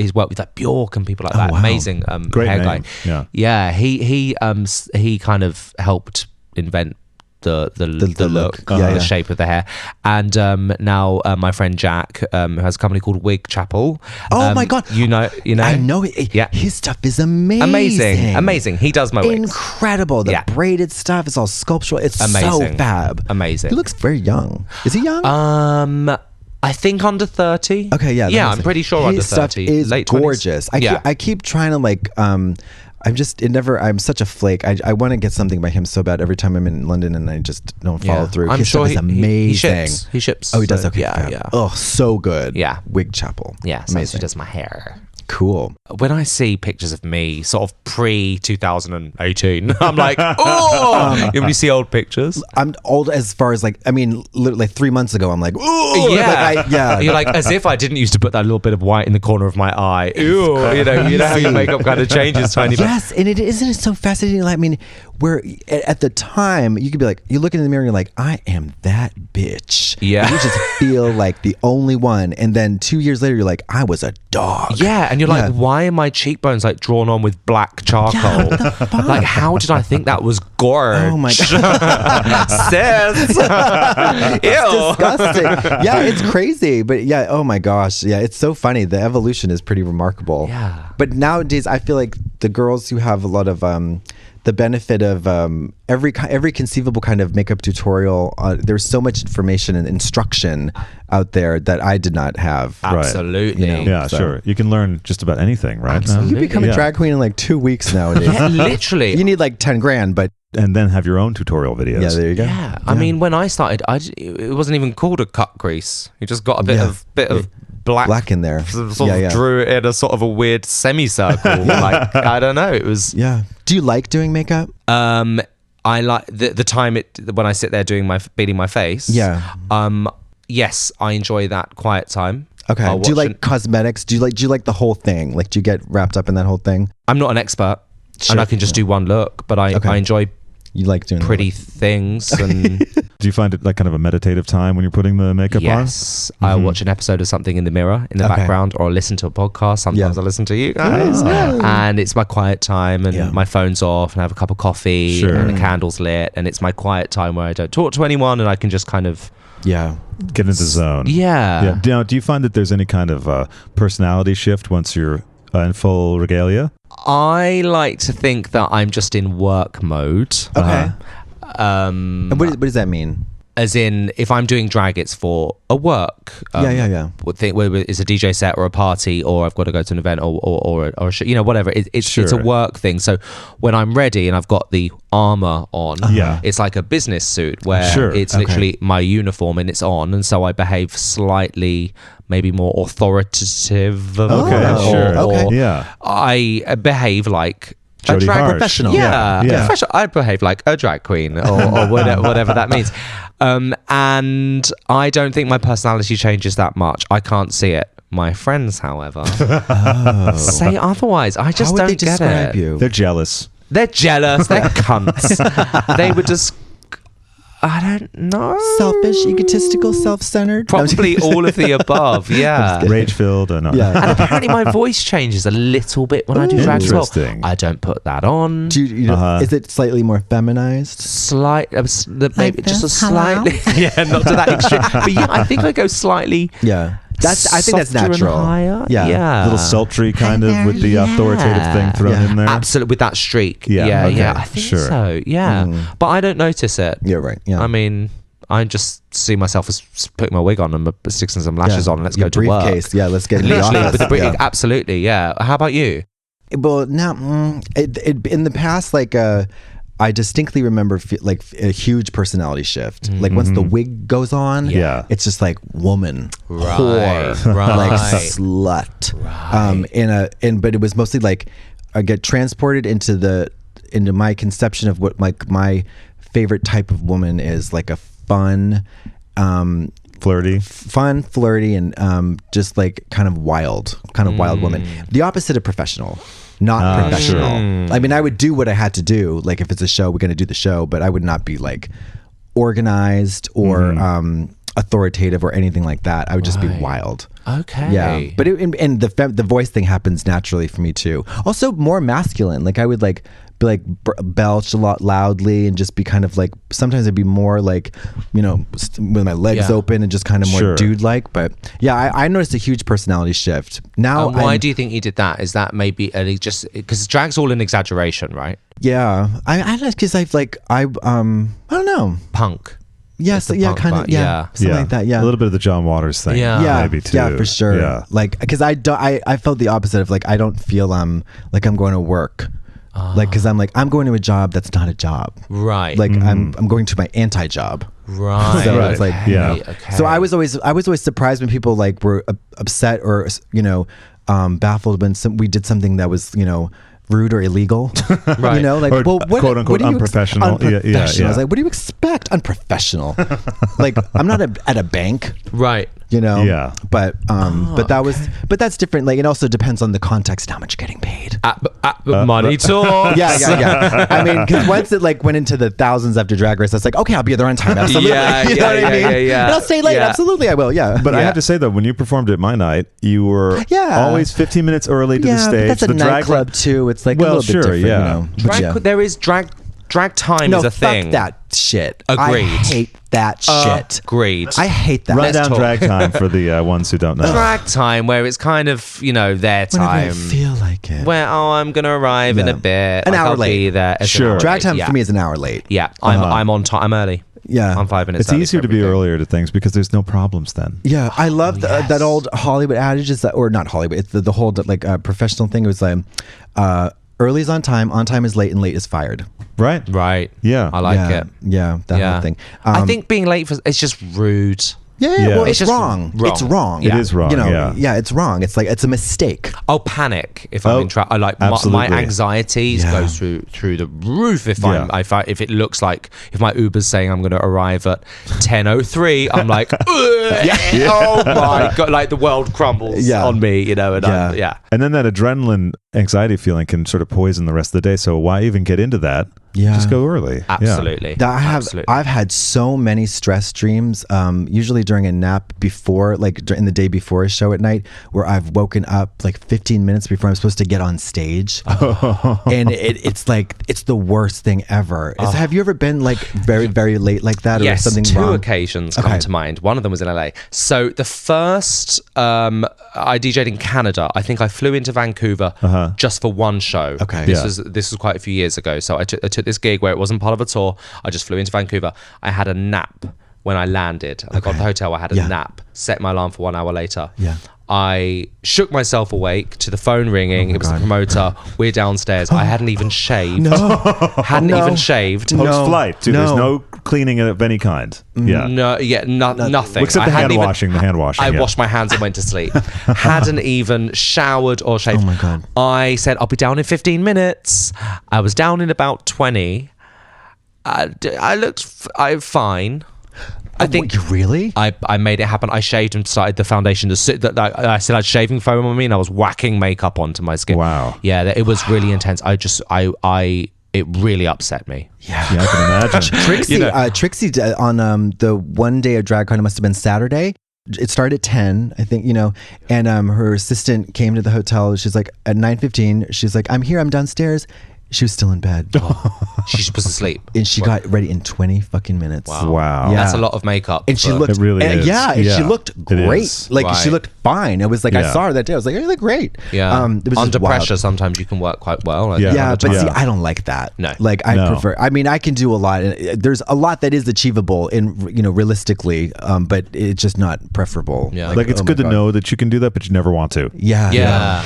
he's worked with like Bjork and people like that. wow. Amazing Great hair name. guy. Yeah. Yeah. He kind of helped invent the look, look. Yeah, the yeah. shape of the hair. And now my friend Jack, who has a company called Wig Chapel. Oh my God. You know. I know it. Yeah. His stuff is amazing. Amazing. He does my wigs. Incredible. The Yeah. braided stuff is all sculptural. It's so Amazing. fab. Amazing. He looks very young. Is he young? I think under 30. Okay, yeah. Yeah, that I'm makes pretty sure sense. under His 30. stuff is late 20s. gorgeous. Yeah. I keep trying to like. I'm such a flake. I want to get something by him so bad every time I'm in London, and I just don't follow through. I'm His sure stuff is amazing. He ships. Oh, he does. So, Okay, Yeah, fab. yeah. Oh, so good. Yeah. Wig Chapel. Yeah, so amazing. he does my hair. Cool. When I see pictures of me, sort of pre-2018, I'm like, oh! When you see old pictures? I'm old as far as like, I mean, literally 3 months ago, I'm like, ooh, Yeah. like, yeah. You're like, as if I didn't used to put that little bit of white in the corner of my eye. Ew. You know how your makeup kind of changes tiny bit. Yes, and isn't it so fascinating? Like, I mean, where at the time you could be like, you look in the mirror and you're like, I am that bitch. Yeah. And you just feel like the only one, and then 2 years later, you're like, I was a dog. Yeah, and you're like, Yeah. why are my cheekbones like drawn on with black charcoal? what the fuck? Like, how did I think that was gorge? Oh my god, Sis. Ew. disgusting. Yeah, it's crazy, but yeah, oh my gosh, yeah, it's so funny. The evolution is pretty remarkable. Yeah. But nowadays, I feel like the girls who have a lot of the benefit of every conceivable kind of makeup tutorial. There's so much information and instruction out there that I did not have. Absolutely. You know? Yeah, So- sure. You can learn just about anything, right? Absolutely. You become a Yeah. drag queen in like 2 weeks nowadays. Yeah, literally. You need like 10 grand, but And then have your own tutorial videos. yeah, there you go. Yeah, I mean, when I started, it wasn't even called a cut crease. You just got a bit Yeah. of black in there. Sort Yeah, of yeah. drew it in a sort of a weird semicircle. Like, I don't know. It was. Yeah. Do you like doing makeup? I like the time when I sit there beating my face. Yeah. Yes, I enjoy that quiet time. Okay. I'll Do you watch like cosmetics? Do you like the whole thing? Like, do you get wrapped up in that whole thing? I'm not an expert, Sure. and I can just do one look, but I enjoy You like doing pretty things and. Do you find it like kind of a meditative time when you're putting the makeup Yes, I'll watch an episode of something in the mirror in the Okay. background, or I'll listen to a podcast. Sometimes Yeah. I listen to you guys, and it's my quiet time, and Yeah. my phone's off, and I have a cup of coffee, Sure. and the candle's lit, and it's my quiet time where I don't talk to anyone, and I can just kind of on? Yeah. on? Get into the zone. yeah. Now, do you find that there's any kind of personality shift once you're in full regalia? I like to think that I'm just in work mode. Okay. Um, And what does that mean? As in, if I'm doing drag, it's for a work. Yeah. Whether it's a DJ set or a party, or I've got to go to an event or a show, whatever. It's a work thing. So when I'm ready and I've got the armor on, it's like a business suit where it's literally my uniform and it's on, and so I behave slightly, maybe more authoritative. I behave like Jodie a drag Harsh. Professional. Professional. I behave like a drag queen or whatever that means. And I don't think my personality changes that much. I can't see it. My friends, however, say otherwise. I just How would don't they get describe it. you? They're jealous. They're jealous. They're cunts. They would just. I don't know. Selfish, egotistical, self-centered. Probably all of the above. Yeah. Rage-filled. And And apparently my voice changes a little bit when I do drag as well. Interesting. I don't put that on. Do you is it slightly more feminized? Maybe just a slightly. Yeah, not to that extreme. But yeah, I think I go slightly. Yeah. I think that's softer and natural. higher. Yeah. a little sultry kind of with the authoritative thing thrown in there. Absolutely, with that streak. Yeah, okay, I think sure. so. Yeah, but I don't notice it. Yeah, right. Yeah. I mean, I just see myself as putting my wig on and sticking some lashes on and let's Your go to work. briefcase. Yeah, let's get in the Literally, office. with the briefcase. Absolutely, yeah. How about you? Well, now in the past, like I distinctly remember like a huge personality shift. Like once the wig goes on, it's just like woman, whore, like slut. But it was mostly like I get transported into my conception of what like my favorite type of woman is, like a fun, Flirty, and just like kind of wild woman. The opposite of professional. Not professional. I mean, I would do what I had to do. Like if it's a show, we're going to do the show, but I would not be like organized or authoritative or anything like that. I would just be wild. Okay. Yeah. But the voice thing happens naturally for me too. Also more masculine. Like I would like be like belch a lot loudly and just be kind of like, sometimes I'd be more like, with my legs open and just kind of more dude-like. But yeah, I noticed a huge personality shift. Now, why do you think you did that? Is that maybe just because drag's all an exaggeration, right? Yeah, I because I don't know. Punk. Yes, yeah, kind of, something like that. Yeah, a little bit of the John Waters thing. Yeah, maybe too. Yeah, for sure. Yeah, like because I felt the opposite of like I don't feel like I'm going to work. Like, because I'm going to a job that's not a job. Right. Like I'm going to my anti-job. Right. So it's like, Okay. So I was always surprised when people like were upset or baffled when we did something that was rude or illegal. Right. Like, or well, quote unquote unprofessional. Unprofessional. I was like, what do you expect? Unprofessional. Like, I'm not at a bank. Right. Yeah. But that's different. Like, it also depends on the context and how much you're getting paid. Money talks. Yeah. I mean, because once it like went into the thousands after Drag Race, that's like, okay, I'll be there on time. Absolutely. Yeah. You know what I mean? Yeah. And I'll stay late. Yeah. Absolutely, I will. Yeah. But I have to say though, when you performed at my night, you were always 15 minutes early to the stage. But that's a the nightclub too. It's like a little bit different. But there is drag time is a thing. Fuck that shit. Agreed. I hate that shit. Agreed. I hate that. Run down drag time for the ones who don't know. Drag time where it's kind of their time. Whenever I feel like it. Where I'm gonna arrive in a bit. An hour I'll late. Be there. Sure. Drag time for me is an hour late. Yeah. I'm on time. I'm early. Yeah. I'm 5 minutes. It's early easier for to be everything. earlier to things because there's no problems then. Yeah, I love that old Hollywood adage is that, or not Hollywood. It's the whole like professional thing. It was like early is on time is late, and late is fired. Right. Yeah. I like it. Yeah, that whole thing. I think being late it's just rude. Yeah. Well, It's it's just wrong. wrong. It's wrong. It is wrong. It's wrong. It's like it's a mistake. I'll panic if I'm in traffic. I like my absolutely. anxieties go through the roof if if it looks like if my Uber's saying I'm going to arrive at 10:03, I'm like, oh my god, like the world crumbles on me, and And then that adrenaline anxiety feeling can sort of poison the rest of the day. So why even get into that? Yeah. Just go early. Absolutely. I've had so many stress dreams, usually during a nap before, like in the day before a show at night, where I've woken up like 15 minutes before I'm supposed to get on stage. And it's like, it's the worst thing ever. Have you ever been like very, very late like that? Yes, or something two wrong? occasions come to mind. One of them was in LA. So the first, I DJ'd in Canada. I think I flew into Vancouver just for one show. Okay. This was quite a few years ago. So I took this gig where it wasn't part of a tour. I just flew into Vancouver. I had a nap when I landed. I got to the hotel, I had a nap, set my alarm for 1 hour later. Yeah. I shook myself awake to the phone ringing. It was the promoter. We're downstairs. I hadn't even shaved. Even shaved. Post-flight, too. There's no cleaning of any kind. Yeah. Nothing. Except the hand washing. I washed my hands and went to sleep. Hadn't even showered or shaved. Oh my God. I said, I'll be down in 15 minutes. I was down in about 20. I looked fine. I think really. I made it happen. I shaved and started the foundation. I said I had shaving foam on me, and I was whacking makeup onto my skin. Wow. Yeah, it was really intense. It really upset me. Yeah, I can imagine. Trixie on the one day of DragCon, it must have been Saturday. It started at 10, I think, and her assistant came to the hotel. She's like, at 9:15, she's like, I'm here, I'm downstairs. She was still in bed. She was asleep. And she got ready in 20 fucking minutes. Wow. Yeah. That's a lot of makeup. And she looked, it really is. Yeah, and she looked great. She looked fine. It was like, I saw her that day. I was like, you look great. Yeah. It was under pressure, sometimes you can work quite well. Yeah, but see, I don't like that. No. Like, I prefer, I mean, I can do a lot. There's a lot that is achievable in, realistically, but it's just not preferable. Yeah. Like it's good to know that you can do that, but you never want to. Yeah.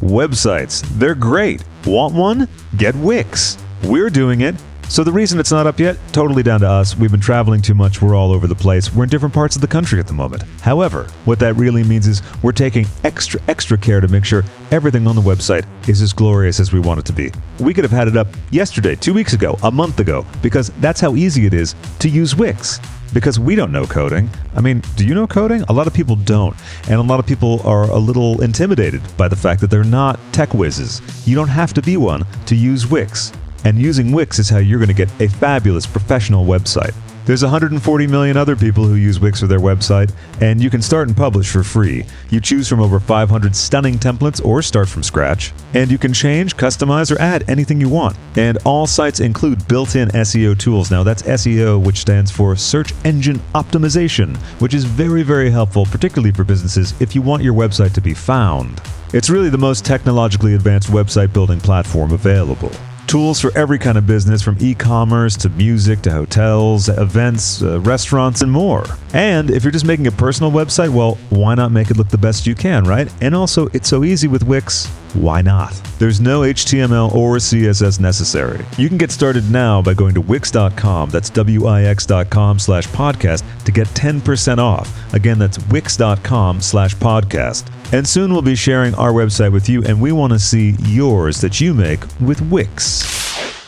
Websites, they're great. Want one? Get Wix. We're doing it. So the reason it's not up yet, totally down to us. We've been traveling too much. We're all over the place. We're in different parts of the country at the moment. However, what that really means is we're taking extra care to make sure everything on the website is as glorious as we want it to be. We could have had it up yesterday, 2 weeks ago, a month ago, because that's how easy it is to use Wix. Because we don't know coding. I mean, do you know coding? A lot of people don't. And a lot of people are a little intimidated by the fact that they're not tech whizzes. You don't have to be one to use Wix. And using Wix is how you're going to get a fabulous professional website. There's 140 million other people who use Wix for their website, and you can start and publish for free. You choose from over 500 stunning templates or start from scratch. And you can change, customize, or add anything you want. And all sites include built-in SEO tools. Now that's SEO, which stands for Search Engine Optimization, which is very, very helpful, particularly for businesses if you want your website to be found. It's really the most technologically advanced website building platform available. Tools for every kind of business, from e-commerce to music to hotels, events, restaurants, and more. And if you're just making a personal website, well, why not make it look the best you can, right? And also, it's so easy with Wix, why not? There's no HTML or CSS necessary. You can get started now by going to Wix.com, that's Wix.com/podcast, to get 10% off. Again, that's Wix.com/podcast. And soon we'll be sharing our website with you, and we want to see yours that you make with Wix.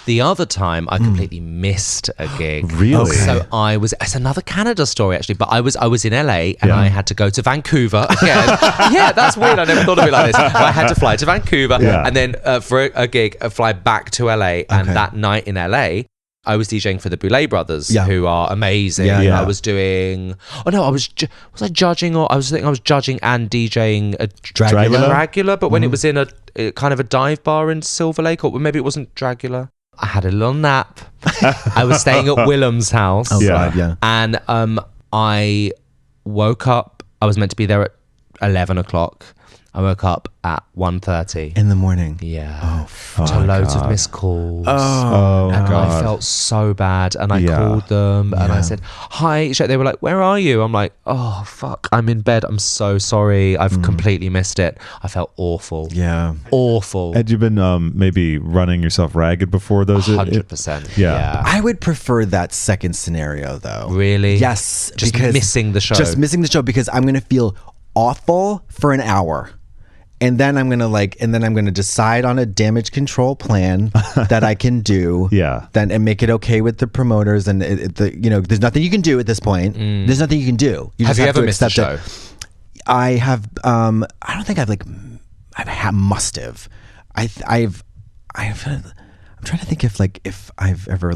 The other time, I completely missed a gig. Really? So it's another Canada story actually, but I was in LA and I had to go to Vancouver again. Yeah, that's weird. I never thought of it like this. But I had to fly to Vancouver and then for a gig, fly back to LA. And that night in LA, I was DJing for the Boulay Brothers, who are amazing. I was doing. Was I judging, or I was judging and DJing a Dragula, but when it was in a kind of a dive bar in Silver Lake, or maybe it wasn't Dragula. I had a little nap. I was staying at Willem's house. And I woke up. I was meant to be there at 11 o'clock. I woke up at 1:30 in the morning. Yeah. To loads of missed calls. Oh, and God. I felt so bad. And I called them and I said, hi. They were like, where are you? I'm like, oh, fuck. I'm in bed. I'm so sorry. I've completely missed it. I felt awful. Yeah. Awful. Had you been maybe running yourself ragged before those? 100%. Yeah. I would prefer that second scenario, though. Really? Yes. Just missing the show. Just missing the show, because I'm going to feel awful for an hour. And then I'm gonna decide on a damage control plan that I can do. And make it okay with the promoters, and there's nothing you can do at this point. There's nothing you can do. You have just you have ever to missed a accept show? it. I have. I don't think must have. I'm trying to think if I've ever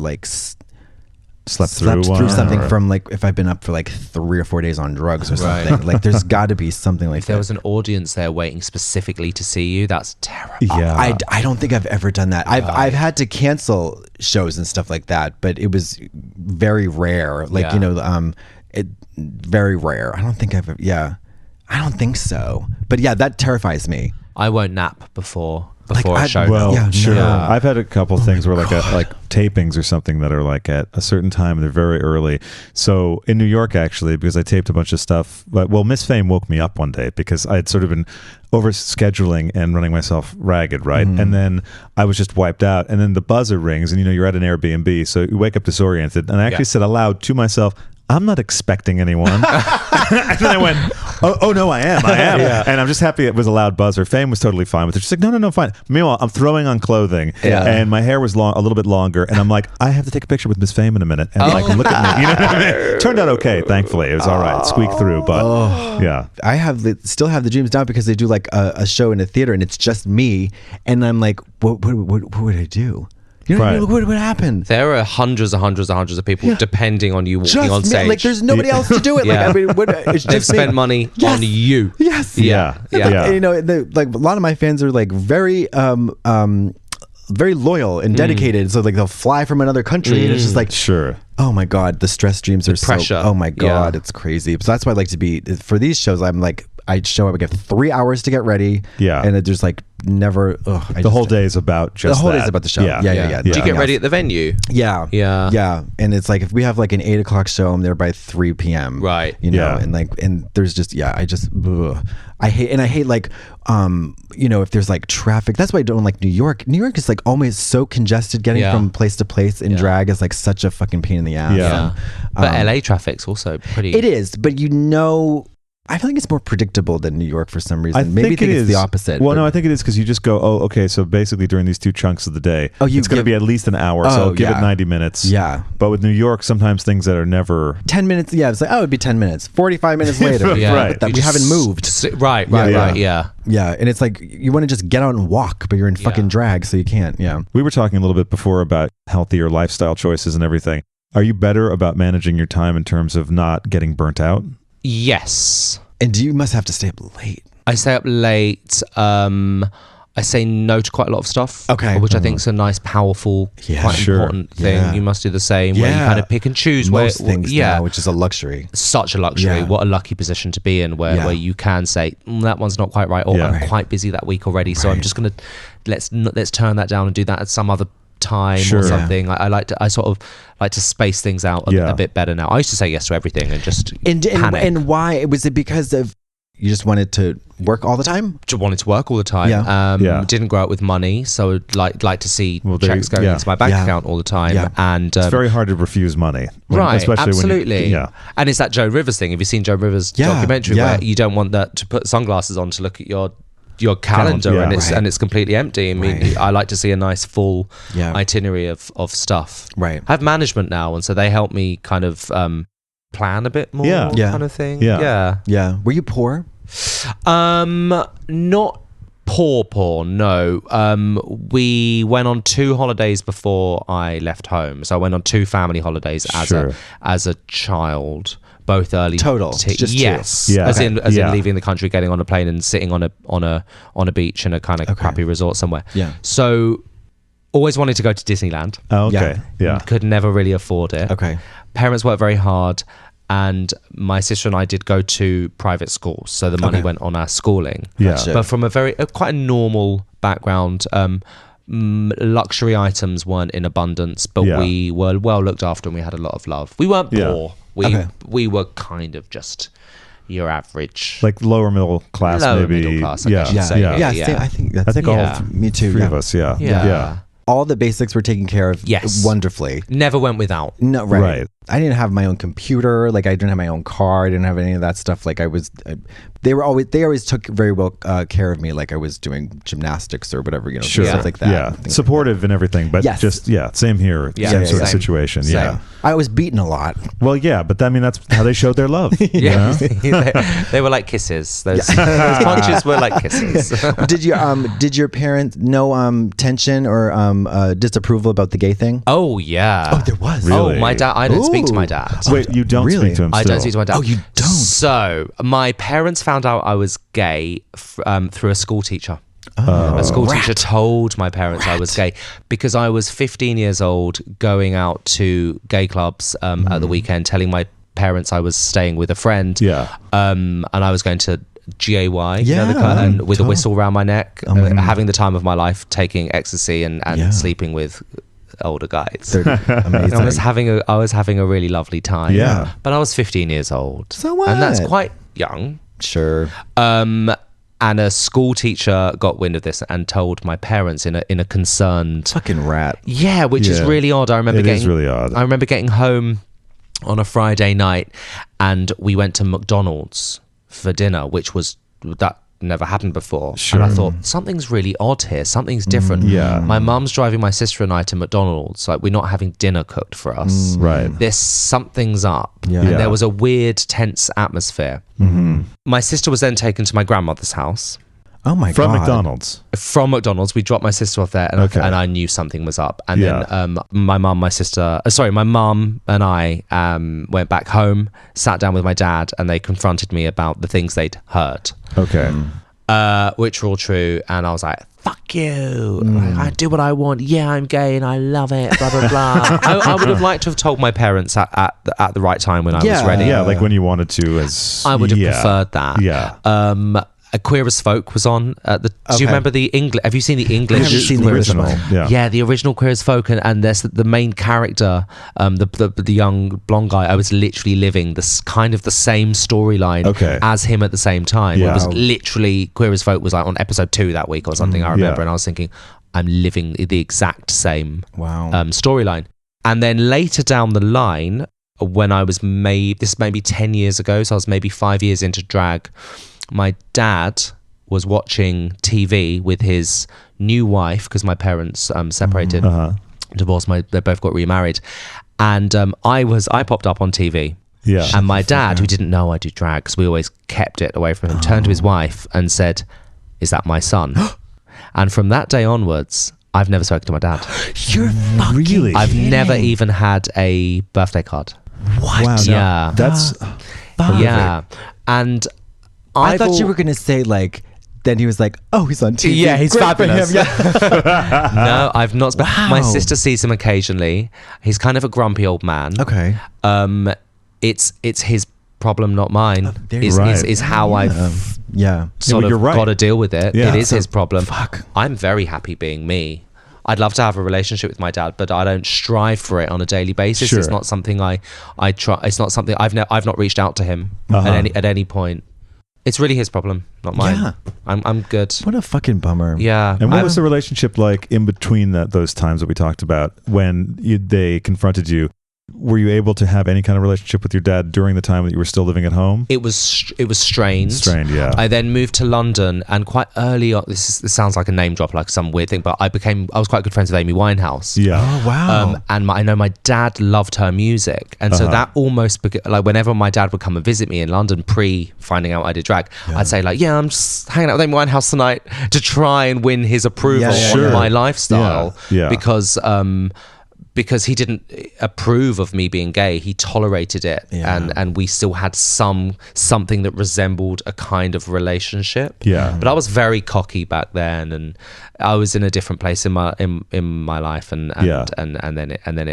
slept through something from if I've been up for 3 or 4 days on drugs or something. There's got to be something like that. If there was an audience there waiting specifically to see you, that's terrible. Yeah, I don't think I've ever done that. I've had to cancel shows and stuff like that, but it was very rare. Very rare. I don't think I don't think so. But yeah, that terrifies me. I won't nap before before a show. Well, Yeah, sure. no. I've had a couple things where like tapings or something that are like at a certain time and they're very early. So in New York, actually, because I taped a bunch of stuff, well, Miss Fame woke me up one day because I had sort of been over scheduling and running myself ragged, right? And then I was just wiped out. And then the buzzer rings, and you're at an Airbnb, so you wake up disoriented. And I actually said aloud to myself, I'm not expecting anyone. And then I went, oh no, I am. And I'm just happy it was a loud buzzer. Fame was totally fine with it. She's like, no, fine. Meanwhile, I'm throwing on clothing, and my hair was a little bit longer, and I'm like, I have to take a picture with Miss Fame in a minute, and like, look at me. You know what I mean? Turned out okay, thankfully. It was all right. Squeaked through, but yeah. I still have the dreams now because they do like a show in a theater and it's just me, and I'm like, what would I do? You know what I mean? What happened? There are hundreds of people depending on you walking Just on me. stage. Like there's nobody else to do it. Like I mean, it's They've just me. spent money on you. Yes. Yeah. And, you know, like a lot of my fans are like very very loyal and dedicated. So like they'll fly from another country, and it's just like, Sure. oh my God, the stress dreams are pressure. so. Oh my God, it's crazy. So that's why I like to be for these shows. I'm like, I show up, I get 3 hours to get ready. Yeah. And it just like never. The whole day is about just the whole that. day is about the show. Yeah. Yeah. Did you get ready at the venue? Yeah. And it's like if we have like an 8 o'clock show, I'm there by 3 p.m. Right. You know, Yeah. and there's just I hate like you know, if there's like traffic. That's why I don't like New York. New York is like always so congested. Getting from place to place in drag is like such a fucking pain in the ass. Yeah. But LA traffic's also pretty. It is, but you know, I feel like it's more predictable than New York for some reason. Maybe think it's the opposite. Well, no, I think it is because you just go, oh, okay, so basically during these 2 chunks of the day, it's going to be at least an hour, so I'll give it 90 minutes. Yeah. But with New York, sometimes things that are never... 10 minutes, it's like, it'd be 10 minutes. 45 minutes later. Right. That we haven't moved. Right, Yeah, and it's like, you want to just get out and walk, but you're in fucking drag, so you can't, We were talking a little bit before about healthier lifestyle choices and everything. Are you better about managing your time in terms of not getting burnt out? Yes. And you must have to stay up late. I stay up late. I say no to quite a lot of stuff. Okay. Which I think is a nice, powerful, quite important thing. Yeah. You must do the same, where you kind of pick and choose. Most things now, which is a luxury. Such a luxury. Yeah. What a lucky position to be in, where you can say, that one's not quite right, or I'm quite busy that week already, so I'm just going to, let's turn that down and do that at some other time or something. I sort of like to space things out a bit better now. I used to say yes to everything and just panic. And why? Was it because of you just wanted to work all the time? Just wanted to work all the time. Didn't grow up with money, so like to see checks going into my bank account all the time. And it's very hard to refuse money, especially absolutely. When and it's that Joe Rivers thing. Have you seen Joe Rivers' documentary where you don't want that to put sunglasses on to look at your calendar and it's completely empty. I mean, I like to see a nice full itinerary of stuff. Right. I have management now, and so they help me kind of plan a bit more, kind of thing. Yeah. Were you poor? Not poor, no. We went on 2 holidays before I left home. So I went on 2 family holidays as a child. Both early total, just yes, as in leaving the country, getting on a plane, and sitting on a beach in a kind of crappy resort somewhere. Yeah. So always wanted to go to Disneyland. Oh, okay. Yeah. Could never really afford it. Okay. Parents worked very hard, and my sister and I did go to private schools, so the money went on our schooling. Yeah. Gotcha. But from quite a normal background. Luxury items weren't in abundance, but we were well looked after, and we had a lot of love. We weren't poor. We were kind of just your average, like lower middle class, maybe. Middle class, I guess you'd say. I think all me too. 3 of us. Yeah. All the basics were taken care of wonderfully. Never went without. No, right. I didn't have my own computer. Like I didn't have my own car. I didn't have any of that stuff. Like they always took very well care of me. Like I was doing gymnastics or whatever, stuff like that. Yeah, supportive and everything. But same here. Same sort of situation. Same. Yeah. I was beaten a lot. Well, yeah, but I mean that's how they showed their love. They were like kisses. Those punches were like kisses. Did your parents know tension or disapproval about the gay thing? Oh yeah. Oh, there was. Really? Oh, my dad. I don't speak to my dad. Wait, you don't speak to him? I don't speak to my dad. Oh, you don't. So my parents found out I was gay through a school teacher. A school teacher told my parents I was gay because I was 15 years old, going out to gay clubs at the weekend, telling my parents I was staying with a friend. And I was going to G-A-Y, Yeah, and with a totally. whistle around my neck, having the time of my life, taking ecstasy and sleeping with older guys. Amazing. I was having a really lovely time. Yeah. But I was 15 years old. So what? And that's quite young. Sure. And a school teacher got wind of this and told my parents in a concerned. Fucking rat. Yeah, which is Yeah. really odd. I remember It is really odd. I remember getting home on a Friday night, and we went to McDonald's for dinner, which was that never happened before. Sure. And I thought something's really odd here. Something's different. Yeah. My mum's driving my sister and I to McDonald's. Like, we're not having dinner cooked for us. Right. There's something's up. Yeah. And Yeah. there was a weird, tense atmosphere. Mm-hmm. My sister was then taken to my grandmother's house. Oh my From god. McDonald's. From McDonald's, we dropped my sister off there, and, Okay. and I knew something was up. And Yeah. then my mum and I went back home, sat down with my dad, and they confronted me about the things they'd heard, Okay. which were all true. And I was like, "Fuck you! I do what I want. Yeah, I'm gay and I love it." Blah blah blah. I would have liked to have told my parents at the right time when I was ready. Yeah, like when you wanted to. As I would have preferred that. Yeah. A Queer as Folk was on. Do you remember the English? Have you seen the English? I haven't seen the Queer as original. Folk? Yeah. The original Queer as Folk, and there's the main character, the young blonde guy. I was literally living this kind of the same storyline Okay. as him at the same time. Yeah. It was literally Queer as Folk was like on episode 2 that week or something. I remember, Yeah. and I was thinking, I'm living the exact same Wow. storyline. And then later down the line, when I was maybe 10 years ago, so I was maybe 5 years into drag, my dad was watching TV with his new wife, because my parents separated, divorced. They both got remarried, and I popped up on TV. Yeah. And my dad, who didn't know I do drag, because we always kept it away from him, turned to his wife and said, "Is that my son?" And from that day onwards, I've never spoken to my dad. You're fucking Really? I've kidding. never even had a birthday card. What? Wow. Yeah. That's Yeah. And I thought you were gonna say like. Then he was like, "Oh, he's on TV. Yeah, he's Great for fabulous." him. Yeah. No, I've not. Wow. My sister sees him occasionally. He's kind of a grumpy old man. Okay. It's his problem, not mine. there you Is go. how I've Yeah. sort but you're of right. got to deal with it. Yeah. It is So- his problem. Fuck. I'm very happy being me. I'd love to have a relationship with my dad, but I don't strive for it on a daily basis. Sure. It's not something I try. It's not something I've not reached out to him at any point. It's really his problem, not mine. Yeah. I'm good. What a fucking bummer. Yeah. And what I'm- was the relationship like in between those times that we talked about when they confronted you? Were you able to have any kind of relationship with your dad during the time that you were still living at home? It was strained. Strained, yeah. I then moved to London, and quite early on, this sounds like a name drop, like some weird thing, but I was quite good friends with Amy Winehouse. Yeah. Oh wow. And I know my dad loved her music, and so that almost like whenever my dad would come and visit me in London, pre finding out I did drag, I'd say like, "Yeah, I'm just hanging out with Amy Winehouse tonight," to try and win his approval Yeah, on sure. my lifestyle. Yeah. Because he didn't approve of me being gay, he tolerated it, Yeah. and we still had something that resembled a kind of relationship. Yeah. But I was very cocky back then, and I was in a different place in my life, and then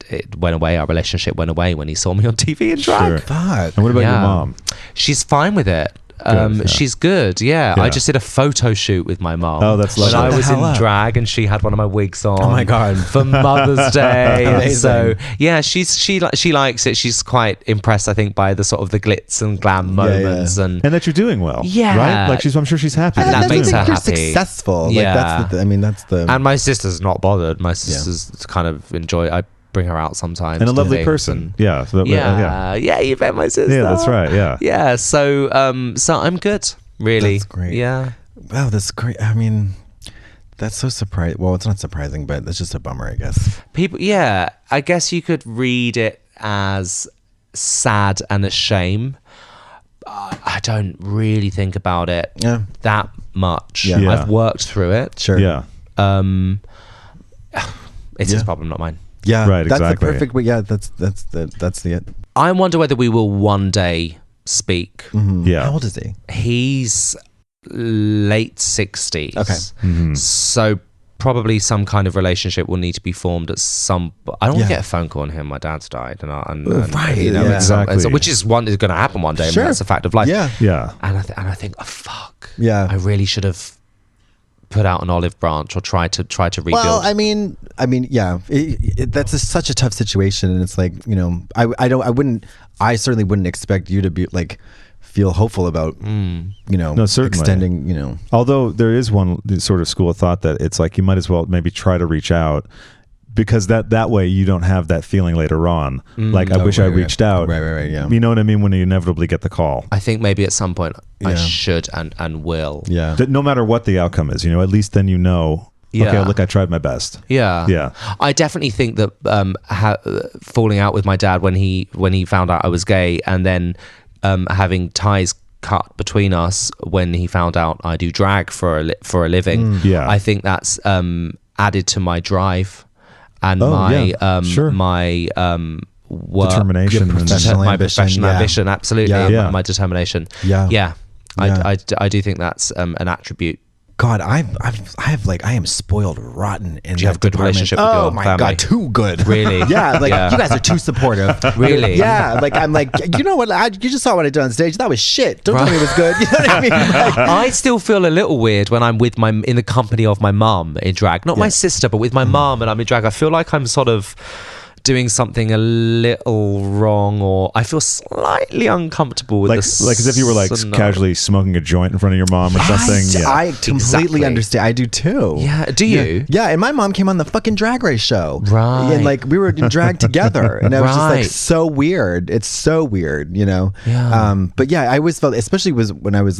it went away. Our relationship went away when he saw me on TV in drag. Sure. Fuck. And what about your Yeah. mom? She's fine with it. Good, yeah. She's good. Yeah. Yeah. I just did a photo shoot with my mom. Oh, that's when lovely. I was Hell in up. drag, and she had one of my wigs on. Oh my God. For Mother's Day. And Amazing. so yeah, she likes it. She's quite impressed, I think, by the sort of the glitz and glam moments, and And that you're doing well. Yeah. Right? Like I'm sure she's happy. And that That's makes the her thing, you're happy. successful. Yeah. Like that's the. and my sister's not bothered. My sister's kind of enjoy. I bring her out sometimes. And a to lovely things, person. and- Yeah. So that, yeah, you bet my sister. Yeah, that's right. Yeah. Yeah, so I'm good, really. That's great. Yeah. Wow, that's great. I mean, that's so surprising. Well, it's not surprising, but it's just a bummer, I guess. People, yeah, I guess you could read it as sad and a shame. I don't really think about it Yeah. that much. Yeah. Yeah. I've worked through it. Sure. Yeah. It's his Yeah. problem, not mine. Yeah. Right, That's exactly. the perfect way. Yeah. That's the it. I wonder whether we will one day speak. Yeah. How old is he? He's late 60s. Okay. Mm-hmm. So probably some kind of relationship will need to be formed at some. I don't want to get a phone call on him. My dad's died, and right, you know, yeah. Exactly. which is going to happen one day. Sure. I mean, that's a fact of life. Yeah. And I think, oh, fuck. Yeah. I really should have put out an olive branch or try to rebuild. Well, I mean, yeah, that's such a tough situation, and it's like, you know, I certainly wouldn't expect you to be like feel hopeful about, you know, No, certainly. extending, you know. Although there is one sort of school of thought that it's like you might as well maybe try to reach out, because that way you don't have that feeling later on. Like, I wish I reached out. Right, yeah. You know what I mean? When you inevitably get the call. I think maybe at some point I Yeah. should and will. Yeah. That no matter what the outcome is, you know, at least then you know, Yeah. okay, look, I tried my best. Yeah. Yeah. I definitely think that falling out with my dad when he found out I was gay, and then having ties cut between us when he found out I do drag for a living. Yeah. I think that's added to my drive and Sure. my work, Determination and- Professional my ambition, professional yeah. ambition, absolutely, Yeah. and Yeah. my determination. Yeah. Yeah. Yeah. I do think that's an attribute. God, I am spoiled rotten in Do you have a good relationship with Oh your my family? God, too good. Really? Yeah, like Yeah. you guys are too supportive. Really? Yeah, like I'm like, you know what? You just saw what I did on stage. That was shit. Don't tell me it was good. You know what I mean? Like, I still feel a little weird when I'm with in the company of my mum in drag. Not my sister, but with my mum, and I'm in drag. I feel like I'm sort of doing something a little wrong, or I feel slightly uncomfortable with Like this. as if you were like casually smoking a joint in front of your mom or something. Yeah. I completely Exactly. understand. I do too. Yeah, do you? Yeah, and my mom came on the fucking Drag Race show. Right. And like we were in drag together, and it was just like Right. so weird. It's so weird, you know. Yeah. But yeah, I always felt, especially when I was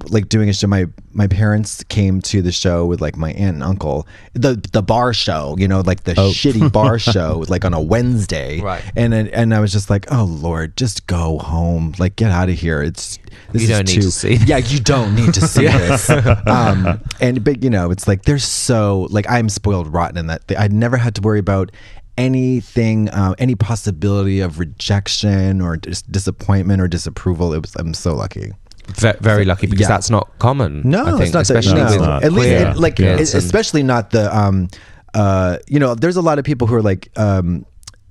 like doing a show. My parents came to the show with like my aunt and uncle, the bar show, you know, like the shitty bar show, like on a Wednesday. Right. And I was just like, oh Lord, just go home, like get out of here. This You is don't need to see this. Yeah, you don't need to see this. But you know, it's like there's so like I'm spoiled rotten in that I'd never had to worry about anything, any possibility of rejection or disappointment or disapproval. I'm so lucky. Very lucky, because Yeah. that's not common. No, I think, it's not. especially No. with At least, queer like, kids and- especially not the. You know, there's a lot of people who are like,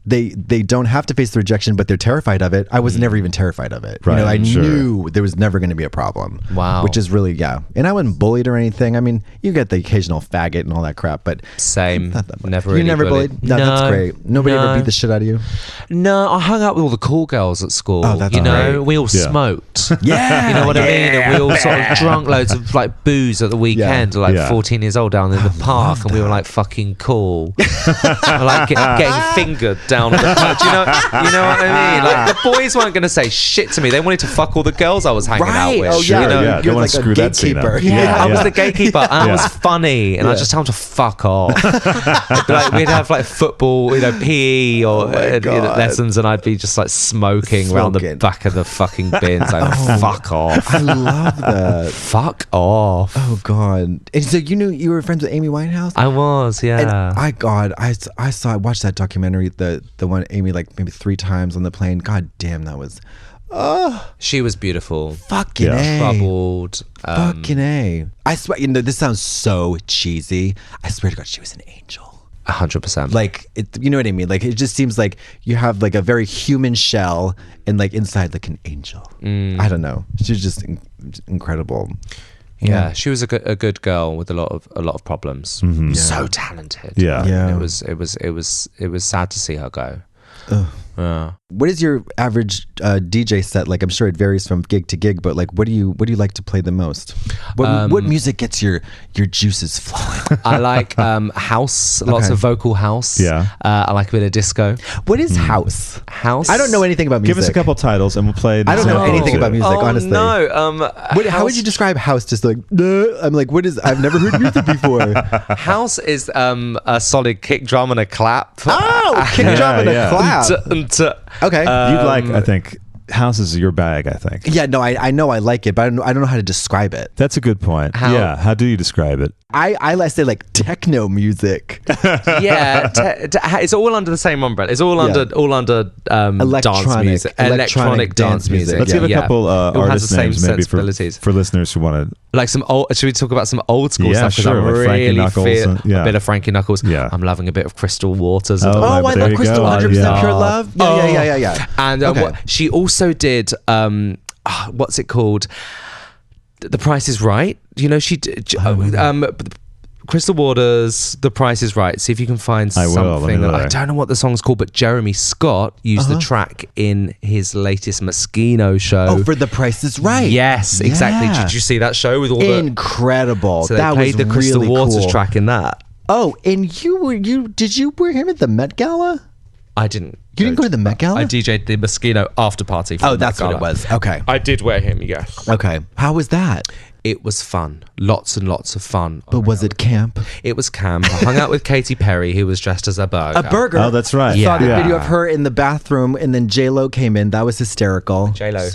they don't have to face the rejection, but they're terrified of it. I was never even terrified of it. Right, You know, I sure. knew there was never going to be a problem. Wow. Which is really, yeah. And I wasn't bullied or anything. I mean, you get the occasional faggot and all that crap, but Same. not that much. Never You really never bullied. bullied? No, that's great. Nobody ever beat the shit out of you? No, I hung out with all the cool girls at school. Oh, that's you know, great. we all Yeah. smoked. Yeah. You know what I mean? And we all sort of drunk loads of like booze at the weekend, like Yeah. 14 years old down in the park, and we were like fucking cool. And, like getting fingered down on the park. Do you know what I mean? Like the boys weren't going to say shit to me. They wanted to fuck all the girls I was hanging out with. Oh, yeah. You know? Yeah, You're don't wanna like a screw that scene up. gatekeeper. Yeah, I was yeah. the gatekeeper, and I Yeah. was funny, and I just told him to fuck off. Like we'd have like football, you know, PE or God. lessons, and I'd be just like smoking around the Smoking. back of the fucking bins. Like fuck off, I love that. fuck off. Oh God! And so you were friends with Amy Winehouse? I was, And yeah. I watched that documentary, the one Amy, like maybe 3 times on the plane. God damn, that was She was beautiful, fucking Yeah. A. troubled. Fucking A. I swear, you know, this sounds so cheesy. I swear to God, she was an angel. 100%. Like, you know what I mean? Like, it just seems like you have like a very human shell and like inside like an angel. I don't know. She's just incredible. yeah, she was a good girl with a lot of problems. So talented. Yeah. Yeah. And it was sad to see her go. Yeah. What is your average DJ set like? I'm sure it varies from gig to gig, but like, what do you like to play the most? What music gets your juices flowing? I like house, lots of vocal house. Yeah. I like a bit of disco. What is house? House. I don't know anything about music. Give us a couple titles and we'll play. I don't know sample anything too. about music, honestly. No. How would you describe house? Just like, I'm like, what is? I've never heard music before. House is a solid kick drum and a clap. Oh, kick drum and a clap. Okay. You'd like, I think, house is your bag, I think. Yeah, no, I know I like it, but I don't know how to describe it. That's a good point. How- Yeah. How do you describe it? I like say like techno music. Yeah, it's all under the same umbrella. It's all under dance music, electronic dance music. Let's give a couple It all has artist the same names maybe sensibilities. for listeners who want to Like some old. Should we talk about some old school Yeah, stuff? 'Cause sure, I like Frankie really Knuckles feel and- yeah. a bit of Frankie Knuckles. Yeah. I'm loving a bit of Crystal Waters. Oh, Oh, but I there love you Crystal go. 100% Yeah. Pure Love. Yeah. And Okay. she also did. What's it called? The Price is Right. You know, she did. Crystal Waters, The Price is Right. See if you can find I will. Let me something. look. I don't know what the song's called, but Jeremy Scott used the track in his latest Moschino show. Oh, for The Price is Right. Yes, exactly. Yeah. Did you see that show with all the? Incredible. So they that played was the Crystal really Waters cool. track in that. Oh, and did you wear him at the Met Gala? I didn't. You didn't go to the Met Gala? I DJ'd the Moschino after party. For Oh, the that's Met what it Gala. was. Okay. I did wear him. Yes. Okay. How was that? It was fun. Lots and lots of fun. But was it camp? It was camp. I hung out with Katy Perry, who was dressed as a burger. A burger. Oh, that's right. I saw the Yeah. video of her in the bathroom, and then J-Lo came in. That was hysterical. J-Lo.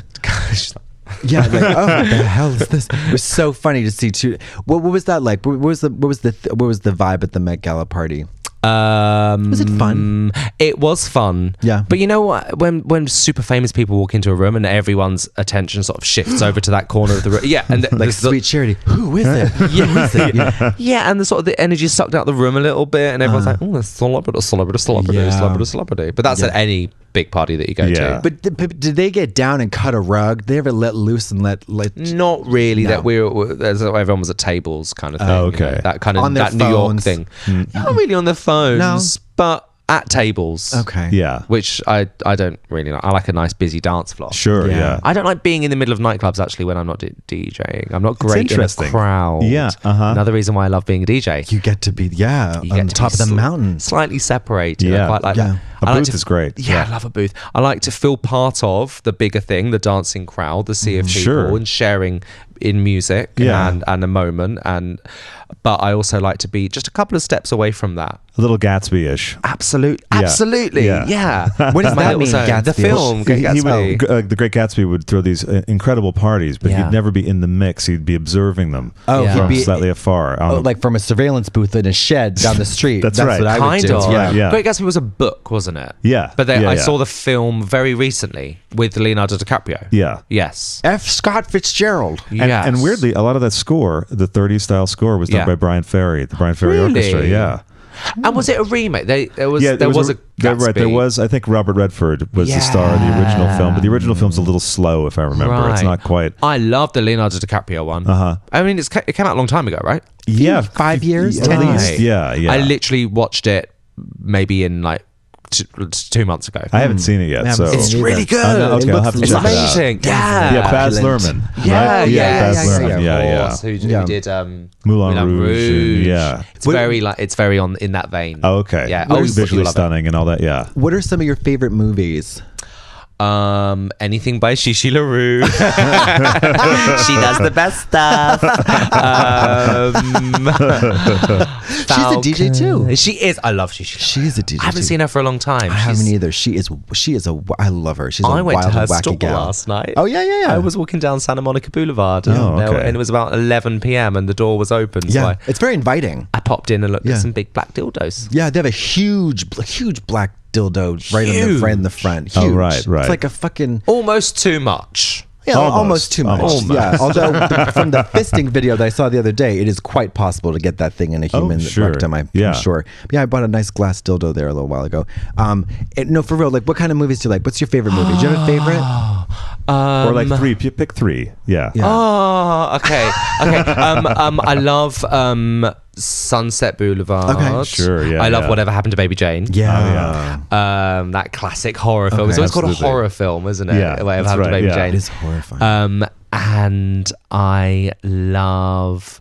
Yeah, like, oh, what the hell is this? It was so funny to see two. What was that like? What was the vibe at the Met Gala party? Was it fun? It was fun. Yeah. But you know what? When super famous people walk into a room and everyone's attention sort of shifts over to that corner of the room. Yeah. And Like Sweet Charity. Who is it? Who is it? Yeah. Yeah, and the sort of the energy sucked out the room a little bit, and everyone's like, "Oh, there's celebrity." Yeah. But that's at any big party that you go Yeah. to. But did they get down and cut a rug? Did they ever let loose and let Not really. No. That everyone was at tables, kind of thing. Oh, you know, okay. that kind of On their that New York phones? thing. Not really on their phones, but at tables. Okay. Yeah. Which I don't really like. I like a nice busy dance floor. Sure. Yeah. Yeah. I don't like being in the middle of nightclubs actually when I'm not DJing. I'm not great in a interesting. crowd. Yeah, uh-huh. Another reason why I love being a DJ. You get to be You on get to top be of the mountain. slightly separated. Yeah. I quite like Yeah. that. A I like booth is great. Yeah, Yeah. I love a booth. I like to feel part of the bigger thing, the dancing crowd, the sea of people, Sure. and sharing in music Yeah. and a moment. But I also like to be just a couple of steps away from that. A little Gatsby-ish. Absolutely. Yeah. Yeah. What does My that little mean, zone. The Gatsby? film, Great Gatsby. The Great Gatsby would throw these incredible parties, but Yeah. he'd never be in the mix. He'd be observing them Oh, Yeah. he'd from be slightly afar. like from a surveillance booth in a shed down the street. That's right. what I would Kind do. of. Yeah, yeah. Great Gatsby was a book, wasn't it? Yeah. But Yeah, I yeah. saw the film very recently with Leonardo DiCaprio. Yeah. Yes. F. Scott Fitzgerald. Yes. And weirdly, a lot of that score, the 30s style score, was done Yeah. by Brian Ferry, the Brian Ferry Really? Orchestra. Yeah. And was it a remake? There was Yeah, a Gatsby. right. There was. I think Robert Redford was the star of the original film, but the original film's a little slow, if I remember. It's Right. not quite. I love the Leonardo DiCaprio one. Uh-huh. I mean, it came out a long time ago, right? Yeah, 5 years, at 10 least. years. Yeah, yeah. I literally watched it maybe in like 2 months ago. I haven't seen it yet, Yeah, so it's really good. Oh, no, okay, I'll have to It's check it out. amazing. Yeah. Yeah, Baz Opulent. Luhrmann. Yeah, right? yeah, Baz Luhrmann. Yeah, of yeah. course. Who Yeah. did Moulin Rouge, and- yeah. It's very on in that vein. Oh, okay. Yeah. Oh, Oh, visually you love it. stunning and all that. Yeah. What are some of your favorite movies? Anything by Shishi LaRue. She does the best stuff. She's a DJ too. She is. I love Shishi LaRue. She is a DJ. I haven't too. seen her for a long time. I haven't either. She is a. I love her. She's a I went wild to her and wacky store gal. last night. Oh yeah. I was walking down Santa Monica Boulevard, and, Oh, okay. and it was about 11 p.m. and the door was open. So Yeah, it's very inviting. I popped in and looked Yeah. at some big black dildos. Yeah, they have a huge black dildo right in the front. Huge. Oh, right. It's like a fucking Almost too much. yeah, almost too much. Almost. Yeah, although from the fisting video that I saw the other day, it is quite possible to get that thing in a human sure. rectum. I'm Yeah. sure. But yeah, I bought a nice glass dildo there a little while ago. No, for real. Like, what kind of movies do you like? What's your favorite movie? Do you have a favorite? Or like three. Pick three. Yeah. Yeah. Oh, okay. I love Sunset Boulevard. Okay. Sure, yeah, I love yeah. Whatever Happened to Baby Jane. Yeah. That classic horror film. Okay. It's always called a Absolutely. horror film, isn't it? Yeah, Whatever that's Happened to right, Baby yeah. Jane. It is horrifying. And I love.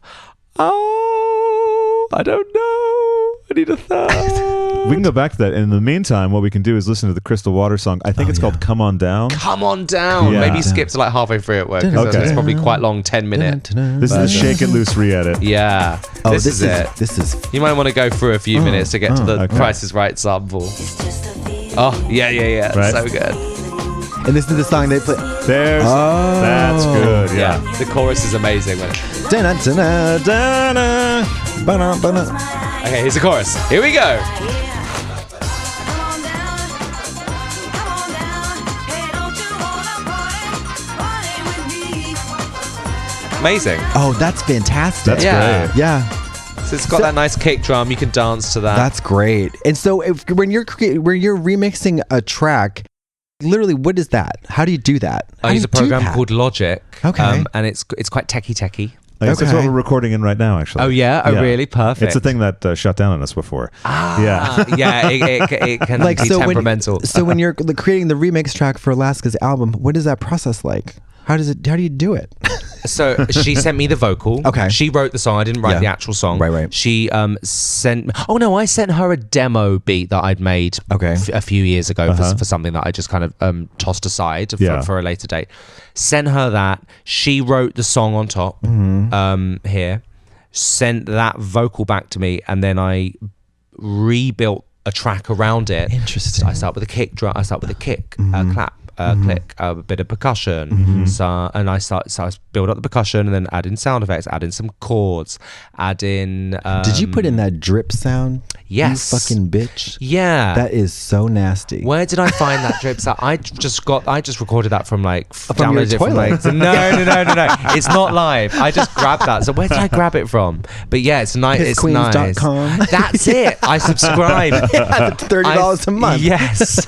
Oh, I don't know. I need a third. We can go back to that. And in the meantime, what we can do is listen to the Crystal Water song. I think it's called "Come On Down." Come on down. Yeah. Maybe skip to like halfway through at work. 'Cause Okay. It's probably quite long, 10-minute. This is the Shake It Loose re-edit. Yeah. Oh, this is it. This is. You might want to go through a few minutes to get to the okay. Price is Right sample. Oh, yeah. Right. So good. And this is the song they play. There's. Oh. That's good. Yeah. Yeah. The chorus is amazing. When Okay, here's the chorus. Here we go. Amazing. Oh, that's fantastic. That's great. Yeah. So it's got that nice kick drum. You can dance to that. That's great. And so when you're remixing a track, literally, what is that? How do you do that? I use a program called Logic. Okay. And it's quite techie. That's what we're recording in right now, actually. Oh, yeah? Oh, really? Perfect. It's a thing that shut down on us before. Yeah, it can be temperamental. So when you're creating the remix track for Alaska's album, what is that process like? How do you do it? So she sent me the vocal. Okay. She wrote the song. I didn't write the actual song. Right. She sent... Oh, no, I sent her a demo beat that I'd made a few years ago for something that I just kind of tossed aside for a later date. Sent her that. She wrote the song on top here. Sent that vocal back to me, and then I rebuilt a track around it. Interesting. So I start with a kick drum. I start with a kick, clap. Click, a bit of percussion. So I build up the percussion and then add in sound effects, add in some chords, add in. Did you put in that drip sound? Yes. You fucking bitch. Yeah. That is so nasty. Where did I find that drip sound? I just recorded that from like from your toilet. No. It's not live. I just grabbed that. So where did I grab it from? But yeah, it's nice. It's nice. Pissqueens.com. That's it. I subscribe. Yeah, it's $30 a month. Yes.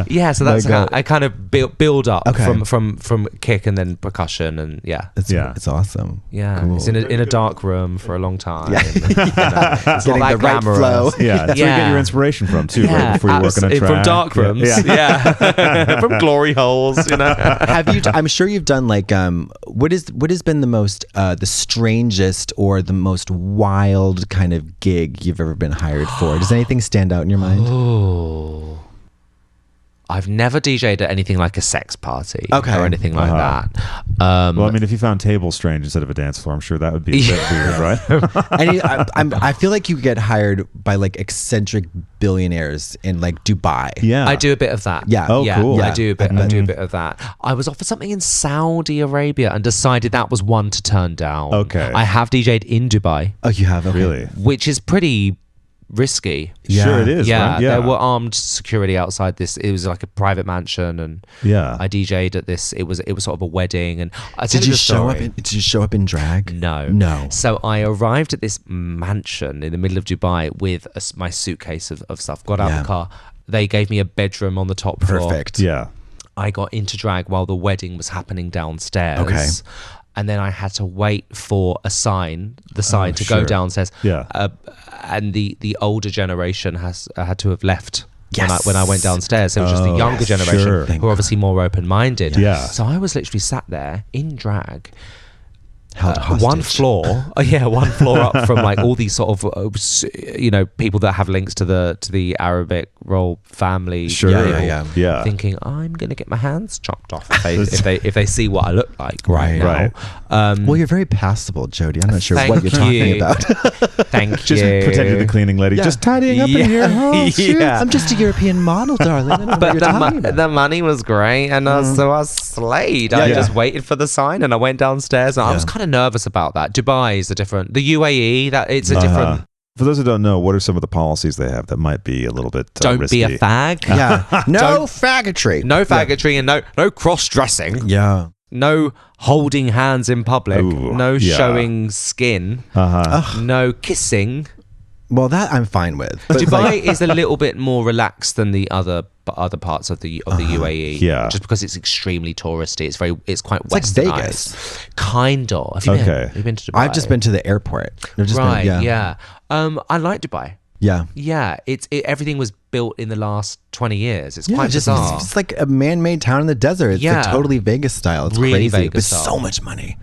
Yeah. So that's how I kind of build up from kick and then percussion and it's awesome. Yeah, Cool. it's in a dark room for a long time. Yeah. It's Getting not that the right glamorous. flow. Yeah, that's where you get your inspiration from too, right? Before you work on a track. From dark rooms. Yeah. From glory holes, Have you? I'm sure you've done like what has been the most the strangest or the most wild kind of gig you've ever been hired for? Does anything stand out in your mind? Oh. I've never DJ'd at anything like a sex party or anything like that. Well, I mean, if you found tables strange instead of a dance floor, I'm sure that would be a bit weird, right? And I feel like you get hired by like eccentric billionaires in like Dubai. Yeah, I do a bit of that. Yeah. Oh, cool. I do a bit of that. I was offered something in Saudi Arabia and decided that was one to turn down. Okay. I have DJ'd in Dubai. Oh, you have? Okay. Really? Which is pretty risky. Yeah. Sure it is. Yeah, right? Yeah. there were armed security outside this. It was like a private mansion, and I DJ'd at this. It was sort of a wedding, and Did you show up in drag? No. So I arrived at this mansion in the middle of Dubai with my suitcase of stuff. Got out of the car. They gave me a bedroom on the top floor. Perfect. Yeah. I got into drag while the wedding was happening downstairs. Okay. And then I had to wait for the sign to go downstairs. Yeah. And the older generation had to have left when I went downstairs. It was just the younger generation who are obviously more open-minded. Yeah. So I was literally sat there in drag. Held hostage. One floor up from like all these sort of people that have links to the Arabic royal family. Sure. Yeah. Thinking I'm gonna get my hands chopped off if they see what I look like right now. Right. Well, you're very passable, Jody. I'm not sure Thank what you're talking about. Thank Just you. pretend you're the cleaning lady. Yeah. Just tidying up in here. Oh, shoot. I'm just a European model, darling. I don't know what But you're talking about. the money was great, and so I slayed. I just waited for the sign, and I went downstairs, and I was kind of nervous about that. Dubai is different. The UAE, it's a different. For those who don't know, what are some of the policies they have that might be a little bit Don't risky? be a fag. Yeah. No faggotry. No faggotry and no cross-dressing. Yeah. No holding hands in public. Ooh, no yeah. showing skin. No kissing. Well, that I'm fine with. But Dubai is a little bit more relaxed than the other parts of the UAE. Yeah. Just because it's extremely touristy. It's quite like westernized. Vegas. Kind of. Have you been? Okay. Have you been to Dubai? I've just been to the airport. I've just Right. been, Yeah. I like Dubai. Yeah. Yeah. Everything was built in the last 20 years. It's Yeah, quite just, bizarre. it's like a man-made town in the desert. It's like totally Vegas style. It's Really crazy. Vegas But style. so much money.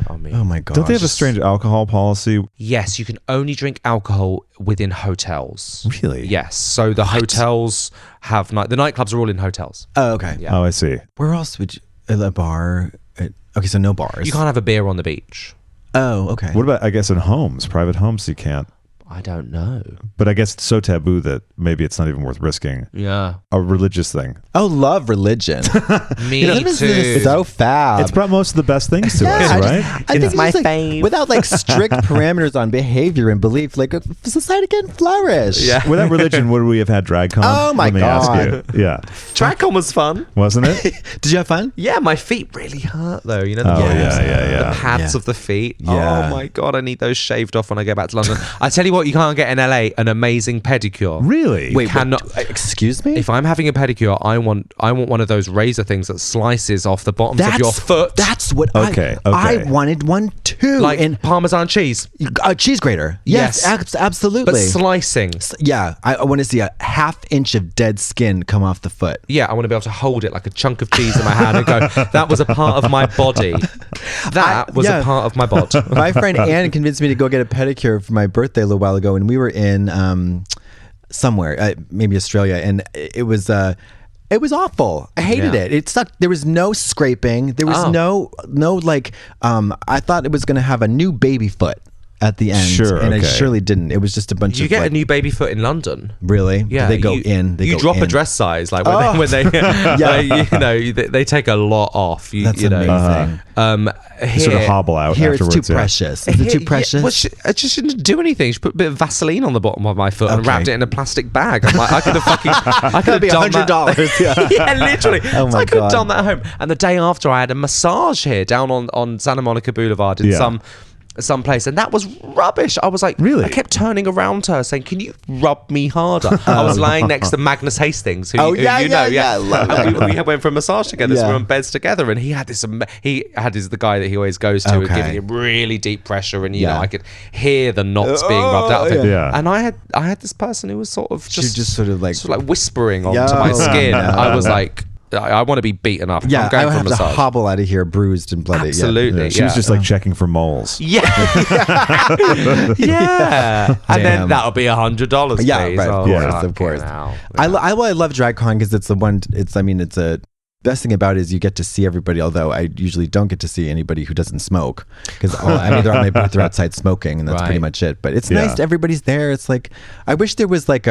I Oh my god. Don't they have a strange alcohol policy? Yes, you can only drink alcohol within hotels. Really? Yes. So the hotels have the nightclubs are all in hotels. Oh, okay. Yeah. Oh, I see. Where else would you? A bar? Okay, so no bars. You can't have a beer on the beach. Oh, okay. What about, I guess, in homes, private homes, you can't. I don't know. But I guess it's so taboo that maybe it's not even worth risking. Yeah. A religious thing. Oh, love religion. Me This too. is so fab. It's brought most of the best things to us, I right? think It's my just, like, fave. without like strict parameters on behavior and belief, like society can flourish. Yeah. Without religion, would we have had DragCon? Oh, my Let me God. ask you. Yeah. DragCon was fun. Wasn't it? Did you have fun? Yeah, my feet really hurt though. You know the Oh, calves, yeah. the pads Yeah. of the feet. Yeah. Oh my god, I need those shaved off when I go back to London. I tell you what, you can't get in LA an amazing pedicure. Really? Wait, cannot. excuse me? If I'm having a pedicure, I want one of those razor things that slices off the bottoms of your foot, That's what Okay. I wanted one too. like and Parmesan cheese, cheese grater. Yes, Yes. absolutely. but slicing. Yeah, I want to see a half inch of dead skin come off the foot. Yeah, I want to be able to hold it like a chunk of cheese in my hand and go, that was a part of my body. That was yeah. a part of my body. My friend Anne convinced me to go get a pedicure for my birthday a little while ago, and we were in somewhere, maybe Australia, and it was awful. I hated Yeah. it. It sucked. There was no scraping. There was Oh. no like. I thought it was going to have a new baby foot at the end, Sure, and it okay. surely didn't. It was just a bunch You of get like, a new baby foot in London. really. Yeah, Do they go you, in. They you go drop in. a dress size, like Oh. when they they take a lot off. That's you know. amazing. Here, Sort of hobble out Here it's afterwards. too yeah. precious. Is it too precious? Well, I just didn't do anything. She put a bit of Vaseline on the bottom of my foot and Okay. wrapped it in a plastic bag. I'm like, I could have I could That'd be have done that. $100. Yeah. Yeah, literally. Oh So my I could have God. done that at home. And the day after, I had a massage here down on Santa Monica Boulevard in Yeah. some place, and that was rubbish. I was like, Really? I kept turning around to her saying, "Can you rub me harder?" I was lying next to Magnus Hastings, who, Oh, who yeah, you know, yeah, love And we went for a massage together. So we Yeah. were on beds together, and he had this. The guy that he always goes to, Okay. giving him really deep pressure, and you know, Yeah. I could hear the knots being rubbed out of him. yeah. And I had this person who was sort of She just sort of like whispering onto Yo, my skin. no. I was like, I want to be beaten up. yeah. I'm going I would for a have to massage. hobble out of here bruised and bloody. Absolutely. Yeah, she was just like checking for moles. Yeah, yeah, and then Damn. that'll be $100. Yeah, please. right. Oh, Of course, fucking of course. hell. I love DragCon because it's the one. It's a best thing about it is you get to see everybody. Although I usually don't get to see anybody who doesn't smoke because I'm either on my booth or outside smoking, and that's pretty Right. much it. But it's Yeah. nice. Everybody's there. It's like I wish there was like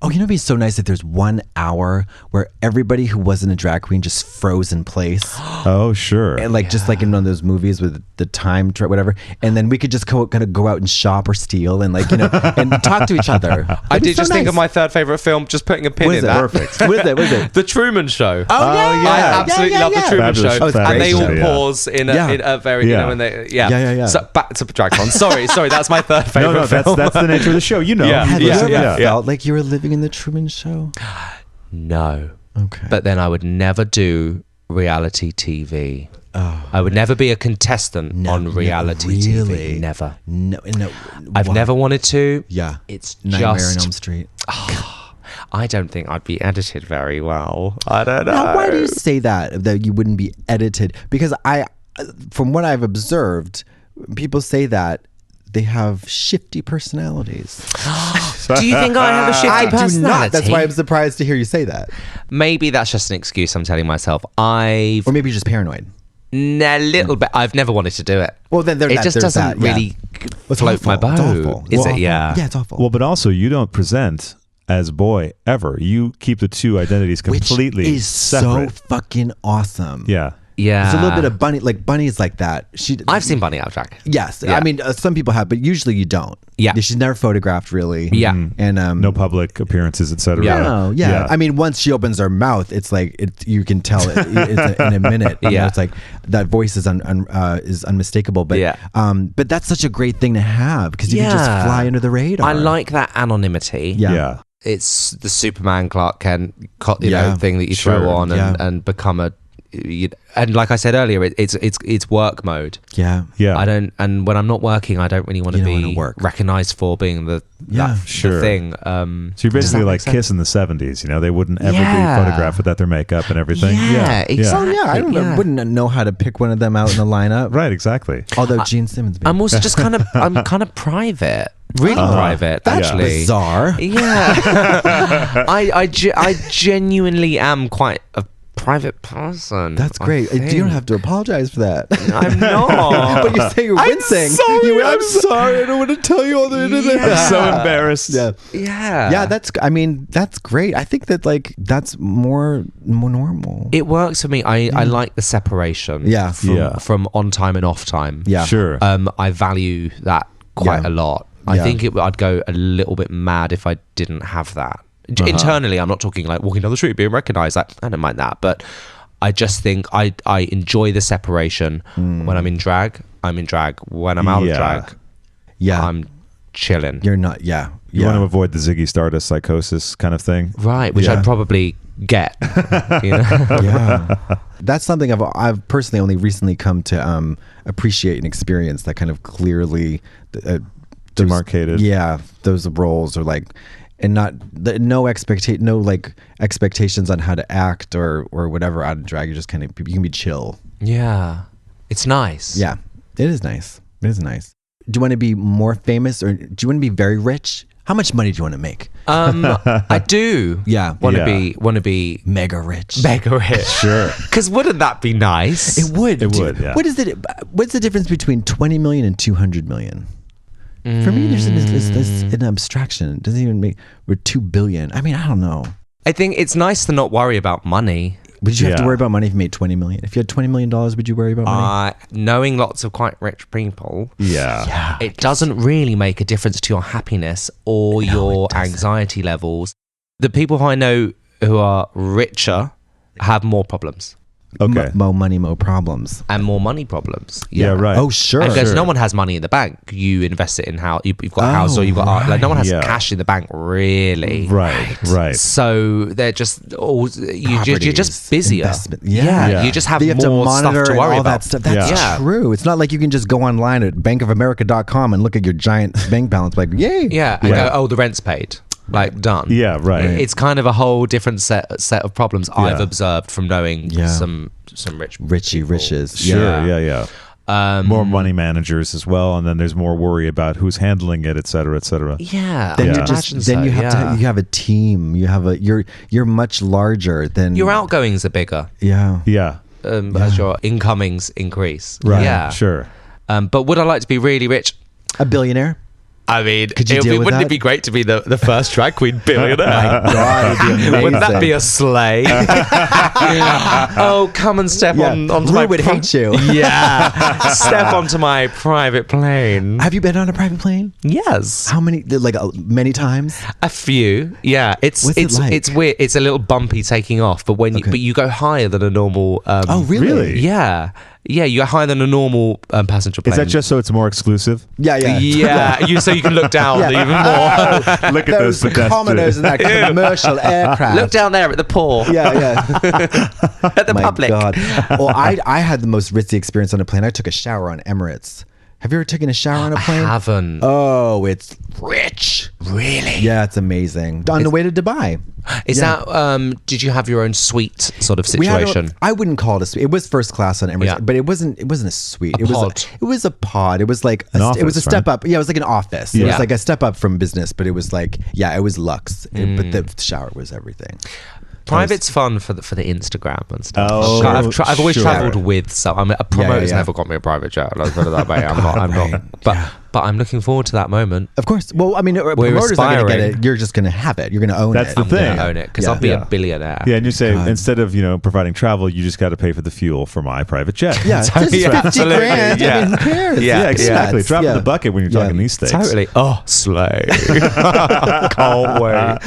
Oh, you know, it'd be so nice if there's 1 hour where everybody who wasn't a drag queen just froze in place. Oh, sure. And like just like in one of those movies with the time whatever, and then we could just kind of go out and shop or steal and like and talk to each other. I It'd be did so just think nice. of my third favorite film. Just putting a pin What is in it? that. Perfect. What is it? The Truman Show. Oh, yeah. I absolutely love the Truman Fabulous. Show, Oh, it's and they great all show, yeah. pause in Yeah. a very Yeah. when they Yeah. So back to DragCon. Sorry, that's my third favorite No, film. that's the nature of the show. You know. Yeah. Have Yeah. you ever Yeah. felt like you were living in the Truman Show? No. Okay. But then I would never do reality TV. I would never be a contestant on reality really? TV. Never. No. I've Why? never wanted to. Yeah. It's Nightmare just. on Elm Street. I don't think I'd be edited very well. I don't know. Now, why do you say that you wouldn't be edited? Because from what I've observed, people say that they have shifty personalities. Do you think I have a shifty I personality? do not. That's why I'm surprised to hear you say that. Maybe that's just an excuse I'm telling myself. Or maybe you're just paranoid. A little bit. I've never wanted to do it. Well, then it just there's doesn't that, yeah. really It's float my awful. boat. It's awful. Is It's it? awful. Yeah. Yeah, it's awful. Well, but also you don't present as boy ever. You keep the two identities completely Which is separate. so fucking awesome. Yeah. Yeah. There's a little bit of Bunny, like Bunny's like that. I've seen Bunny out of drag. Yes, Yeah. I mean some people have, but usually you don't. Yeah. She's never photographed really. Yeah. and No public appearances, etc. Yeah. No, yeah. I mean, once she opens her mouth, it's like you can tell it's in a minute. You know, Yeah. it's like that voice is is unmistakable. But Yeah. but that's such a great thing to have because you can just Yeah. fly under the radar. I like that anonymity. Yeah. Yeah. It's the Superman Clark Kent Yeah. know, thing that you Sure. throw on Yeah. and become and like I said earlier, it's work mode. Yeah, Yeah. I don't, and when I'm not working, I don't really want to You don't be wanna work. recognized for being the Sure. thing. So you're does that basically make like sense? Kiss in the 70s. You know, they wouldn't ever Yeah. be photographed without their makeup and everything. Yeah, exactly. Oh yeah, I wouldn't know how to pick one of them out in the lineup. Right, exactly. Although Gene Simmons, I'm also just I'm kind of private, really private. that's actually, bizarre. Yeah, I genuinely am quite a private person. That's I great. You don't think. have to apologize for that. I'm not. But you say you're wincing. I'm sorry. I don't want to tell you all the internet. Yeah. I'm so embarrassed. Yeah. Yeah. Yeah, that's great. I think that like that's more normal. It works for me. I like the separation. Yeah. From on time and off time. Yeah. Sure. I value that quite a lot. I Yeah. think I'd go a little bit mad if I didn't have that. Internally, I'm not talking like walking down the street being recognized. Like, I don't mind that, but I just think I enjoy the separation. When I'm in drag, I'm in drag. When I'm out of drag, I'm chilling. You're not. Yeah. You want to avoid the Ziggy Stardust psychosis kind of thing, Right, which Yeah. I'd probably get. You know? Yeah. That's something I've personally only recently come to appreciate and experience. That kind of clearly demarcated. Yeah, those roles are like, and no expectations on how to act or whatever out of drag. You just kind of, you can be chill. Yeah, it's nice. Yeah, it is nice. It is nice. Do you want to be more famous, or do you want to be very rich? How much money do you want to make? I do. Yeah. want to be Mega rich. mega rich. Sure. Because wouldn't that be nice? It would. It would, yeah. What is it? What's the difference between 20 million and 200 million? For me, there's an abstraction. It doesn't even make. We're 2 billion. I mean, I don't know. I think it's nice to not worry about money. Would you have to Yeah. worry about money if you made 20 million? If you had $20 million, would you worry about money? Knowing lots of quite rich people, Yeah. it doesn't really make a difference to your happiness or your anxiety levels. The people who I know who are richer have more problems Okay. More money, more problems. and more money problems. Yeah. Right. Oh, sure. Because Sure. no one has money in the bank. You invest it in house. You've got a house, or you've got art. Like no one has Yeah. cash in the bank, really. Right. Right. So they're just you're just Properties, busier. investment. Yeah. Yeah. You just have You have to more stuff monitor to and worry all about. that stuff. That's Yeah. true. It's not like you can just go online at bankofamerica.com and look at your giant bank balance like, yay. Yeah, and go, oh, the rent's paid. Like done. Yeah. Right. It's kind of a whole different set of problems I've observed from knowing some rich Richie people. riches. Sure. Yeah. More money managers as well, and then there's more worry about who's handling it, et cetera, et cetera. Yeah, Then I you imagine just then so, you have yeah. to you have a team. You have you're much larger than Your outgoings are bigger Yeah. Yeah. as your incomings increase. Right. Yeah. Sure. But would I like to be really rich? A billionaire. I mean, Could you deal with wouldn't that? it be great to be the first drag queen billionaire? God, it'd be amazing. Wouldn't that be a sleigh? Oh, come and step onto Rue my would hate you. Yeah, step onto my private plane. Have you been on a private plane? Yes, How many? Like many times? a few. Yeah, it's What's it like? it's weird. It's a little bumpy taking off, but when you go higher than a normal. Oh, really? Really? Yeah, you go higher than a normal passenger plane. Is that just so it's more exclusive? Yeah. Yeah, so you can look down even more. Look at Those those commoners in that commercial aircraft. Look down there at the poor, Yeah. at the My public. God. Well, I had the most ritzy experience on a plane. I took a shower on Emirates. Have you ever taken a shower on a plane? I haven't. Oh, it's rich. Really? Yeah, it's amazing. On the way to Dubai. Is that? Did you have your own suite sort of We had situation? I wouldn't call it a suite. It was first class on Emirates, Yeah. but it wasn't a suite. It pod. was a pod. It was like An it was a office, step right? up. Yeah, it was like an office. It Yeah. was like a step up from business, but it was like it was luxe. But the shower was everything. Private's fun for the Instagram and stuff. Oh, I've always sure. travelled with some. I mean, a promoter's yeah. never got me a private jet. Let's put it that way. I'm not. But I'm looking forward to that moment. Of course. Well, I mean, promoters are going to get aspiring. it. You're just going to have it. You're going to own That's it. the I'm going thing. to own it because Yeah. I'll be Yeah. a billionaire. Yeah, and you say instead of providing travel, you just got to pay for the fuel for my private jet. Yeah, this is Yeah, 50 absolutely. grand. I mean, who cares? Yeah, exactly. It's- Drop yeah. in the bucket when you're talking these things. Totally. Oh, slay. Can't wait.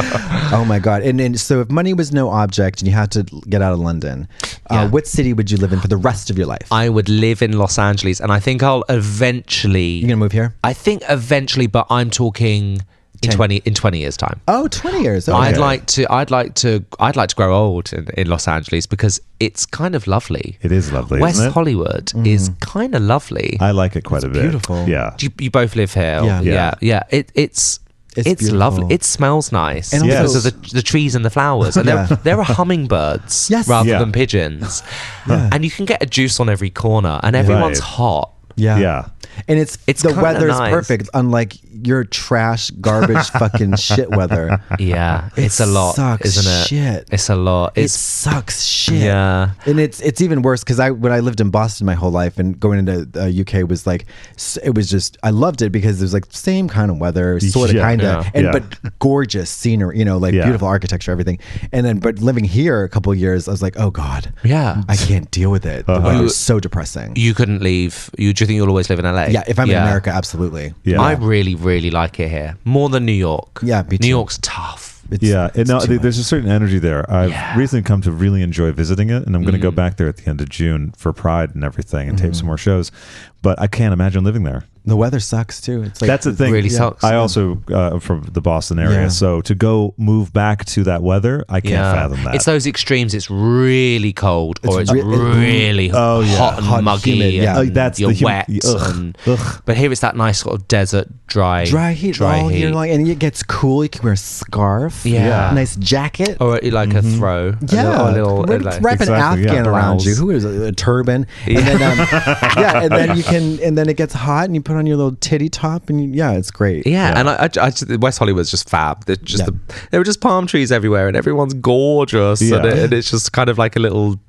Oh my God. And so if money was no object and you had to get out of London, Yeah. what city would you live in for the rest of your life? I would live in Los Angeles, and I think I'll eventually. You going to move here? I think eventually, but I'm talking in 20 years' time. Oh, 20 years. Okay. I'd like to grow old in Los Angeles because it's kind of lovely. It is lovely, West isn't it? Hollywood is kind of lovely. I like it quite a bit. beautiful. Yeah. You both live here. Yeah. Yeah. It's beautiful. lovely. It smells nice And because also- of the trees and the flowers. And Yeah. there are hummingbirds Yes. rather Yeah. than pigeons. Yeah. And you can get a juice on every corner and everyone's Right. hot. Yeah. Yeah. And it's the kinda weather's nice. perfect, unlike your trash, garbage, fucking shit weather. Yeah, it's a lot, sucks isn't it? shit. It's a lot. It sucks shit. Yeah. And it's even worse because when I lived in Boston my whole life, and going into UK was like, it was just, I loved it because it was like same kind of weather, sort of, Yeah, kind yeah, of, and yeah. but gorgeous scenery, like Yeah. beautiful architecture, everything. And then, but living here a couple of years, I was like, oh God, Yeah. I can't deal with it. The weather's so depressing. You couldn't leave. Do you think you'll always live in LA? Yeah, if I'm in America, absolutely. Yeah. I really, really like it here more than New York. Yeah, me New too. York's tough. There's a certain energy there. I've recently come to really enjoy visiting it, and I'm going to go back there at the end of June for Pride and everything, and tape some more shows. But I can't imagine living there. The weather sucks too. It's like, That's the thing. really sucks. I also from the Boston area, Yeah. so to move back to that weather, I can't fathom that. It's those extremes. It's really cold or it's re- really Oh, yeah. hot and Hot, muggy. humid, yeah. And Oh, that's you're the wet. But here it's that nice sort of desert, dry heat all year long, and it gets cool. You can wear a scarf, Yeah. nice jacket. Or like a throw. Yeah, A little wrap like, an Exactly, yeah. Afghan around Blouse. you. Who is a turban? And then, and then you can, and then it gets hot, and you put on your little titty top, and it's great. Yeah, and I just, West Hollywood's just fab. They're just there were just palm trees everywhere, and everyone's gorgeous, Yeah. and it's just kind of like a little.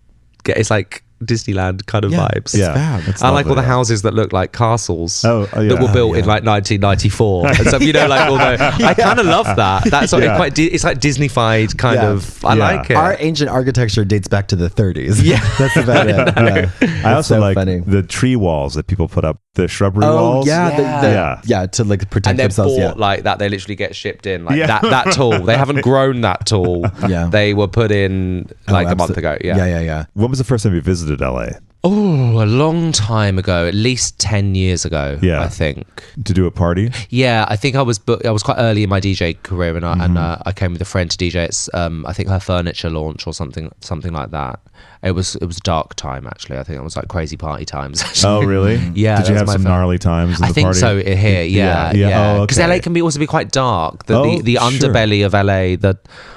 It's like Disneyland kind of Yeah, vibes. it's fab. It's I like all the lovely. houses that look like castles Oh, yeah. that were built in like 1994. And so I kind of love that. That's sort of Yeah. quite. It's like Disney-fied kind Yeah. of. I Yeah. like it. Our ancient architecture dates back to the 30s. Yeah. That's about it. Yeah. I also so like funny. the tree walls that people put up, the shrubbery Oh walls. yeah, Yeah. to like protect and they're themselves. bought Yeah. like that. They literally get shipped in like Yeah. that tall. They haven't grown that tall. Yeah. They were put in like a month ago. Yeah. When was the first time you visited LA Oh, a long time ago, at least 10 years ago, Yeah. I think. to do a party? Yeah, I think I was quite early in my DJ career, and I came with a friend to DJ. It's I think her furniture launch or something like that. It was a dark time actually. I think it was like crazy party times. Actually. Oh, really? Yeah, Did that you was have my some fun. gnarly times in I the think party? so here. Yeah. Oh, Because okay. LA can also be quite dark. The Oh, sure. underbelly of LA.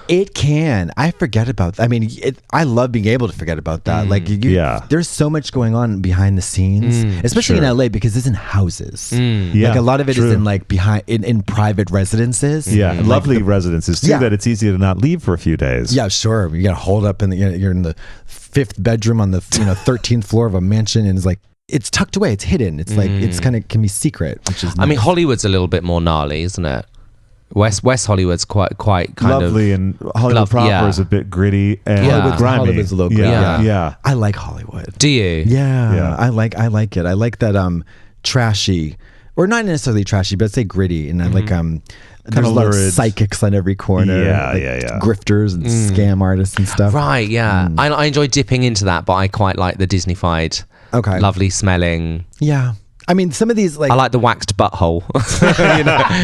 It can. I forget about that. I mean, I love being able to forget about that. Like, Yeah. there's so much going on behind the scenes, especially in sure. LA because it's in houses. Yeah, Like a lot of it is true. in like behind in private residences. Yeah, And, like, lovely residences too. Yeah. That it's easy to not leave for a few days. Yeah, sure. You got to hold up in you're in the 5th bedroom on the 13th floor of a mansion, and it's like it's tucked away. It's hidden. It's like it's kind of can be secret, which is I mean, nice. Hollywood's a little bit more gnarly, isn't it? West Hollywood's quite kind Lovely, of and Hollywood proper yeah. is a bit gritty and Hollywood's- grimy. Hollywood's a little gritty, Yeah, yeah. I like Hollywood. Do you? Yeah, Yeah. I like it. I like that trashy, or not necessarily trashy, but say gritty, and I like there's a lot of lurid. psychics on every corner. Yeah, like yeah. grifters and scam artists and stuff. Right, yeah. I enjoy dipping into that, but I quite like the Disney-fied, Okay. lovely smelling. Yeah, I mean some of these like I like the waxed butthole.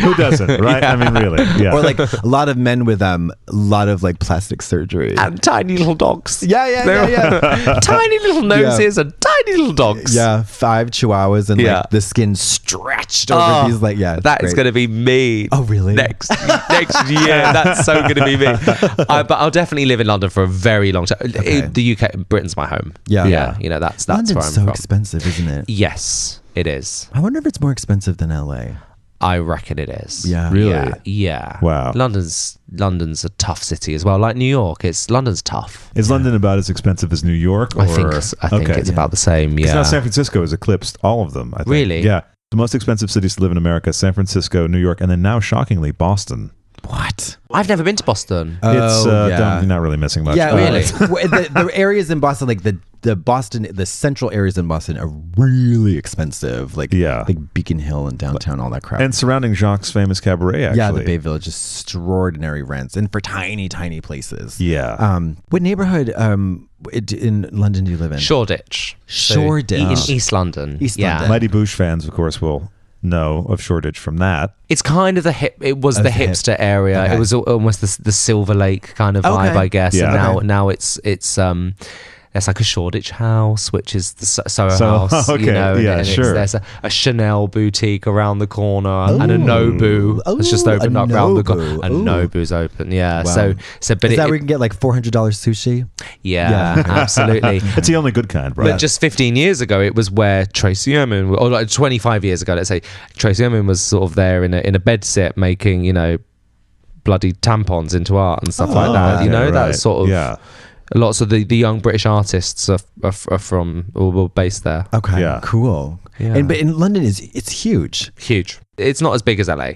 Who doesn't, right? I mean, really. Yeah. or like a lot of men with a lot of like plastic surgery. And tiny little dogs. Yeah. Tiny little noses and tiny little dogs. Yeah, 5 chihuahuas and Yeah. like the skin stretched over these like that is going to be me. Oh, really? Next year, that's so going to be me. But I'll definitely live in London for a very long time. The UK, Britain's my home. Yeah. You know, that's London's where I'm so from. expensive, isn't it? Yes, it is. I wonder if it's more expensive than LA. I reckon it is. Yeah. Really? Yeah. Wow. London's a tough city as well. Like New York, London's tough. Is London about as expensive as New York? Or? I think it's about the same. Because Yeah. now San Francisco has eclipsed all of them. I think. Really? Yeah. The most expensive cities to live in America: San Francisco, New York, and then now, shockingly, Boston. What? I've never been to Boston. It's yeah. you're not really missing much. Yeah, Really? the areas in Boston, like the central areas in Boston are really expensive. Like Yeah. like Beacon Hill and downtown, all that crap. And surrounding Jacques' famous cabaret, actually. yeah, the Bay Village, extraordinary rents, and for tiny places. Yeah. What neighborhood in London do you live in? Shoreditch. Shoreditch. In East London. East yeah. London. Mighty Boosh fans, of course, will know of Shoreditch from that. It's kind of the hip. It was the the hip. hipster area. Okay. It was almost the Silver Lake kind of vibe, Okay. I guess. Yeah. And Okay. now it's There's like a Shoreditch house, which is the Soho House. Okay, You know, yeah, and sure. There's a Chanel boutique around the corner, and a Nobu. It's just opened up around the corner. A Nobu's open, yeah. Wow. So, but Is that where you can get like $400 sushi? yeah, absolutely. It's the only good kind, right? But just 15 years ago, it was where Tracy Emin, or like 25 years ago, let's say, Tracy Emin was sort of there in a bed set making, you know, bloody tampons into art and stuff like that. You know, right. that sort of. Yeah. Lots of the young British artists are from or were based there. Okay, Yeah. cool. Yeah. But in London it's huge. Huge. It's not as big as LA.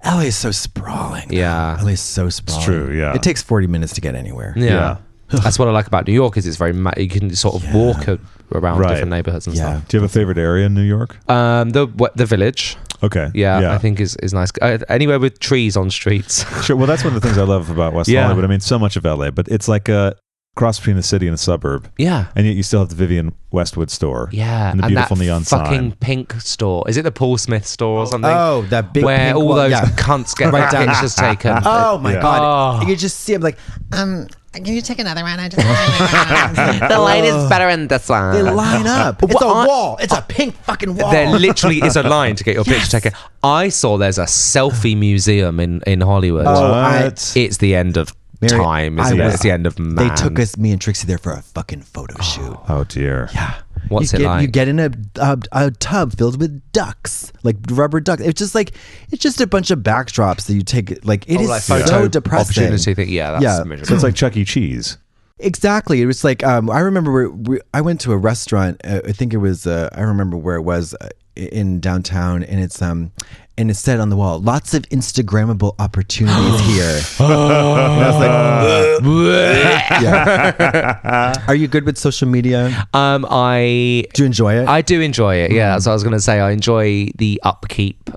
LA is so sprawling. Yeah. LA is so sprawling. true, yeah. It takes 40 minutes to get anywhere. Yeah. That's what I like about New York is it's very you can sort of walk around Right. different neighborhoods and stuff. Do you have a favorite area in New York? The Village. Okay. Yeah, I think is nice. Anywhere with trees on streets. Sure. Well, that's one of the things I love about West Yeah. Hollywood. I mean, so much of LA, but it's like a cross between the city and a suburb. Yeah. And yet you still have the Vivian Westwood store. Yeah, And the beautiful that neon fucking sign. pink store. Is it the Paul Smith store or something? Oh, that big where pink all one, those yeah. cunts get Right their down. pictures taken. Oh my Yeah. god! Oh. You just see them like, Can you take another one? I just The light is better in this one. they line up. It's Well, a I- wall. It's a pink fucking wall. There literally is a line to get your picture taken. I saw there's a selfie museum in Hollywood. What? It's the end of Mary, time, isn't I it? was- It's the end of man. They took me and Trixie there for a fucking photo shoot. Oh, dear. Yeah. What's you it get, like? You get in a tub filled with ducks, like rubber ducks. It's just a bunch of backdrops that you take. Like it is like so photo depressing. opportunity thing. Yeah, that's Yeah. miserable. So it's like Chuck E. Cheese. Exactly. It was like I remember I went to a restaurant. I think it was. I remember where it was in downtown, and it said on the wall, "Lots of Instagrammable opportunities here." And I was like, yeah. Are you good with social media? I Do you enjoy it? I do enjoy it. Yeah, that's what I was going to say. I enjoy the upkeep.